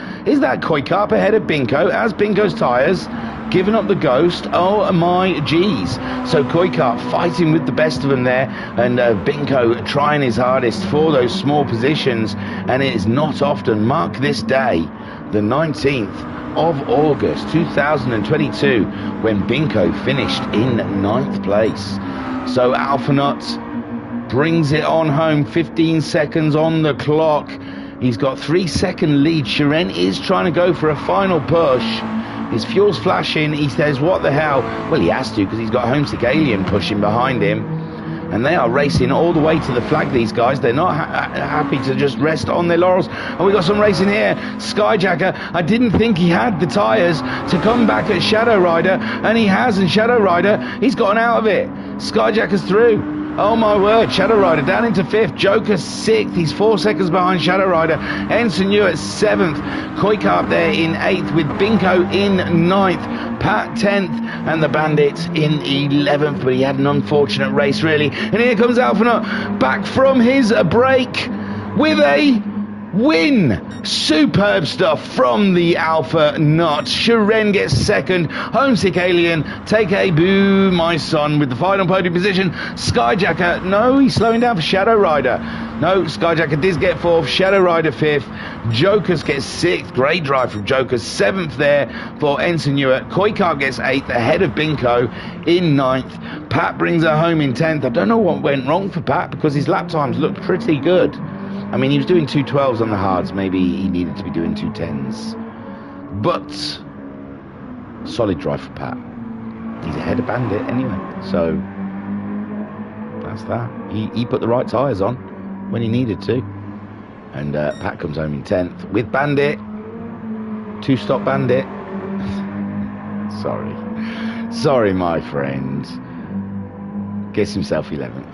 [SPEAKER 1] Koikart ahead of Binko? As Binko's tyres giving up the ghost? Oh my geez. So Koikart fighting with the best of them there, and Binko trying his hardest for those small positions. And it is not often. Mark this day, the 19th of August 2022, when Binko finished in 9th place. So Alphanut brings it on home. 15 seconds on the clock. He's got 3-second lead. Shiren is trying to go for a final push. His fuel's flashing. He says, what the hell? Well, he has to, because he's got Homesick Alien pushing behind him. And they are racing all the way to the flag, these guys. They're not happy to just rest on their laurels. And we got some racing here. Skyjacker, I didn't think he had the tyres to come back at Shadow Rider, and he has. And Shadow Rider, he's gotten out of it. Skyjacker's through. Oh my word, Shadow Rider down into 5th, Joker 6th, he's 4 seconds behind Shadow Rider, Ensign Newitt 7th, Koikart there in 8th with Binko in 9th, Pat 10th, and the Bandit in 11th, but he had an unfortunate race really. And here comes Alphanut back from his break with a win. Superb stuff from the Alphanut. Shiren gets second. Homesick Alien, take a boo, my son, with the final podium position. Skyjacker, no, he's slowing down for Shadow Rider. No, Skyjacker did get 4th. Shadow Rider 5th. Jokers gets 6th. Great drive from Jokers. 7th there for Ensign Newitt. Koikart gets 8th ahead of Binko in 9th. Pat brings her home in 10th. I don't know what went wrong for Pat, because his lap times looked pretty good. I mean, he was doing 2:12s on the hards. Maybe he needed to be doing 2:10s. But solid drive for Pat. He's ahead of Bandit anyway. So that's that. He put the right tyres on when he needed to. And Pat comes home in 10th with Bandit. 2-stop Bandit. Sorry, my friend. Gets himself 11th.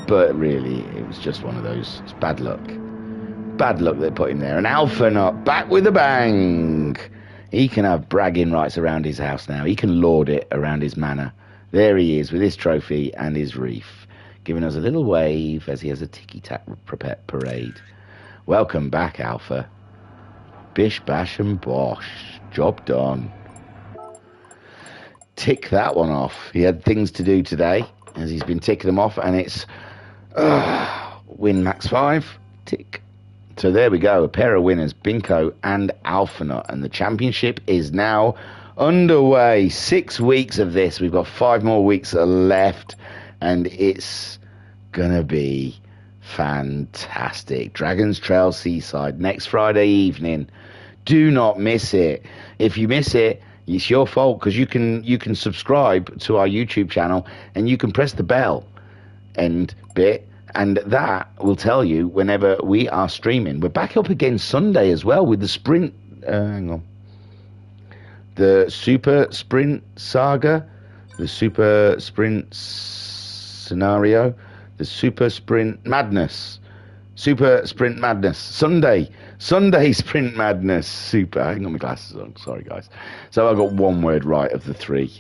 [SPEAKER 1] But really, it was just one of those. It's bad luck. Bad luck they put him there. And Alphanut back with a bang. He can have bragging rights around his house now. He can lord it around his manor. There he is with his trophy and his reef, giving us a little wave as he has a ticky-tack parade. Welcome back, Alpha. Bish, bash, and bosh. Job done. Tick that one off. He had things to do today, as he's been ticking them off, and it's win MaX5. Tick. So there we go, a pair of winners, Binko and Alphanut, and the championship is now underway. 6 weeks of this. We've got 5 more weeks left, and it's gonna be fantastic. Dragon's Trail Seaside next Friday evening. Do not miss it. If you miss it, it's your fault, because you can subscribe to our YouTube channel and you can press the bell and bit, and that will tell you whenever we are streaming. We're back up again Sunday as well with the sprint. Hang on. The Super Sprint Saga, the Super Sprint Scenario, the Super Sprint Madness. Super Sprint Madness. Sunday Sprint Madness. Super. I ain't got my glasses on. Sorry, guys. So I got one word right of the 3.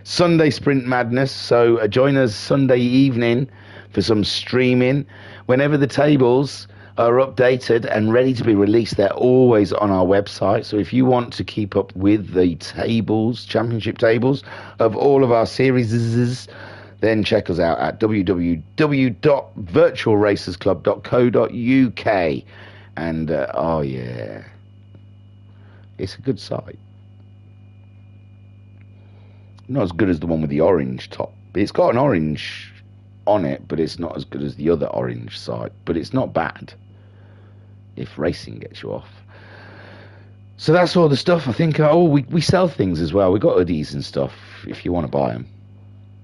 [SPEAKER 1] Sunday Sprint Madness. So join us Sunday evening for some streaming. Whenever the tables are updated and ready to be released, they're always on our website. So if you want to keep up with the tables, championship tables of all of our series, then check us out at www.virtualracersclub.co.uk. And oh yeah, it's a good site. Not as good as the one with the orange top. It's got an orange on it, but it's not as good as the other orange site. But it's not bad if racing gets you off. So that's all the stuff. I think we sell things as well. We got hoodies and stuff if you want to buy them.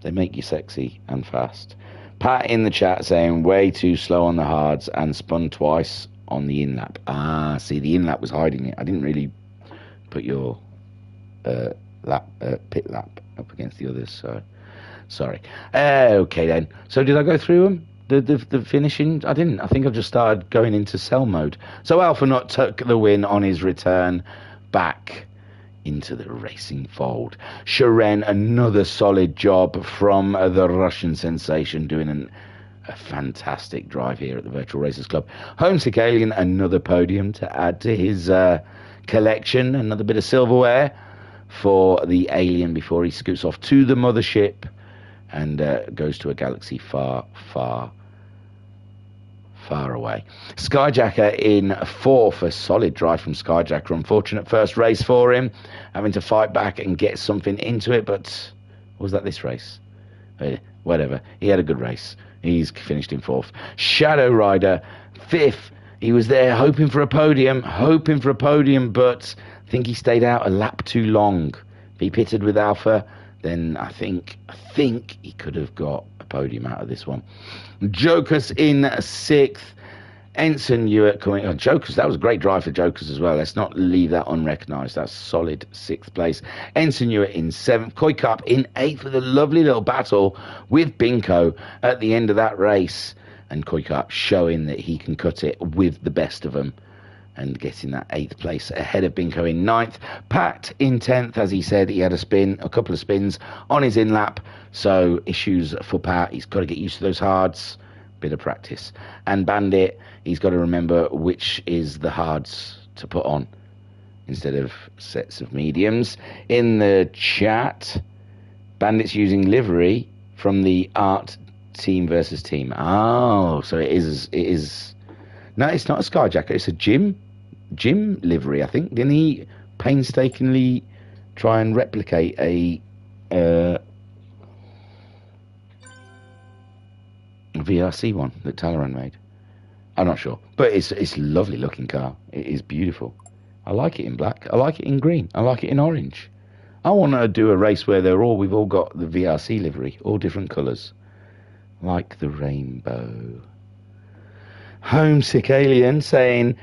[SPEAKER 1] They make you sexy and fast. Pat in the chat saying way too slow on the hards and spun twice on the in-lap. See, the in-lap was hiding it. I didn't really put your pit lap up against the others, so sorry. Okay then. So did I go through them? The finishing? I didn't. I think I just started going into sell mode. So Alphanut took the win on his return back into the racing fold. Sharen, another solid job from the Russian sensation, doing a fantastic drive here at the Virtual Racers Club. Homesick Alien, another podium to add to his collection, another bit of silverware for the Alien before he scoots off to the mothership and goes to a galaxy far, far, far away. Skyjacker in 4th, a solid drive from Skyjacker. Unfortunate first race for him, having to fight back and get something into it, but was that this race? Whatever, he had a good race. He's finished in 4th. Shadow Rider 5th. He was there hoping for a podium, but I think he stayed out a lap too long. If he pitted with Alpha, then I think he could have got a podium out of this one. Jokers in 6th. Ensign Hewitt coming on. Jokers, that was a great drive for Jokers as well. Let's not leave that unrecognised. That's solid 6th place. Ensign Hewitt in 7th. Koi Cup in 8th with a lovely little battle with Binko at the end of that race. And Koi Cup showing that he can cut it with the best of them and getting that 8th place ahead of Binko in 9th. Pat in 10th, as he said, he had a couple of spins on his in-lap. So issues for Pat. He's got to get used to those hards. Bit of practice. And Bandit, he's got to remember which is the hards to put on instead of sets of mediums. In the chat, Bandit's using livery from the art team versus team. Oh, so it is. No, it's not a Skyjacker. It's a gym livery, I think. Didn't he painstakingly try and replicate a VRC one that Talaran made? I'm not sure, but it's a lovely looking car. It is beautiful. I like it in black. I like it in green. I like it in orange. I want to do a race where we've all got the VRC livery, all different colours, like the rainbow. Homesick Alien saying,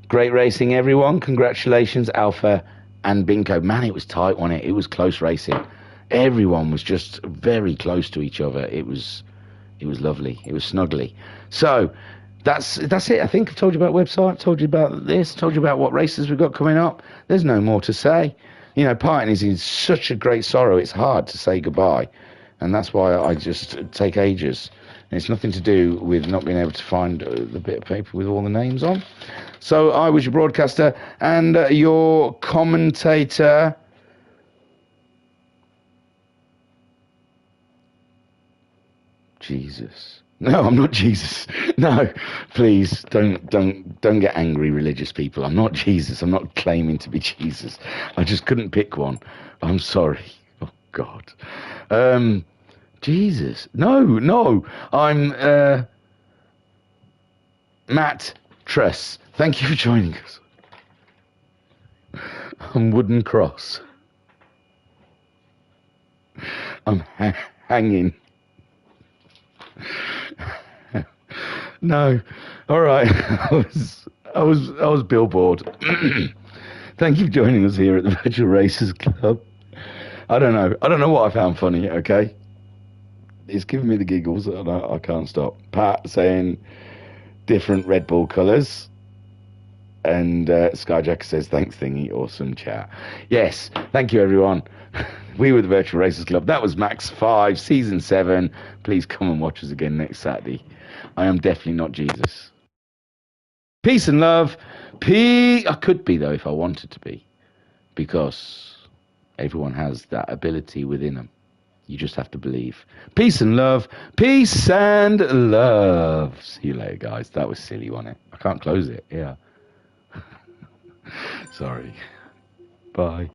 [SPEAKER 1] great racing, everyone. Congratulations, Alpha and Binko. Man, it was tight, wasn't it? It was close racing. Everyone was just very close to each other. It was lovely. It was snuggly. So that's it. I think I've told you about website, told you about this, told you about what races we've got coming up. There's no more to say. You know, Python is in such a great sorrow, it's hard to say goodbye. And that's why I just take ages And it's nothing to do with not being able to find the bit of paper with all the names on. So I was your broadcaster and your commentator. Jesus. No, I'm not Jesus. No, please don't get angry, religious people. I'm not Jesus. I'm not claiming to be Jesus. I just couldn't pick one. I'm sorry. Oh God. Jesus. No. I'm Matt Tress. Thank you for joining us. I'm Wooden Cross. I'm hanging. No, all right. I was Billboard. Thank you for joining us here at the Virtual Racers Club. I don't know what I found funny. Okay, it's giving me the giggles. I can't stop. Pat saying different Red Bull colours, and Skyjacker says thanks, thingy. Awesome chat. Yes, thank you everyone. We were the Virtual Racers Club. That was MaX5 Season 7. Please come and watch us again next Saturday. I am definitely not Jesus. Peace and love. I could be, though, if I wanted to be. Because everyone has that ability within them. You just have to believe. Peace and love. Peace and love. See you later, guys. That was silly, wasn't it? I can't close it. Yeah. Sorry. Bye.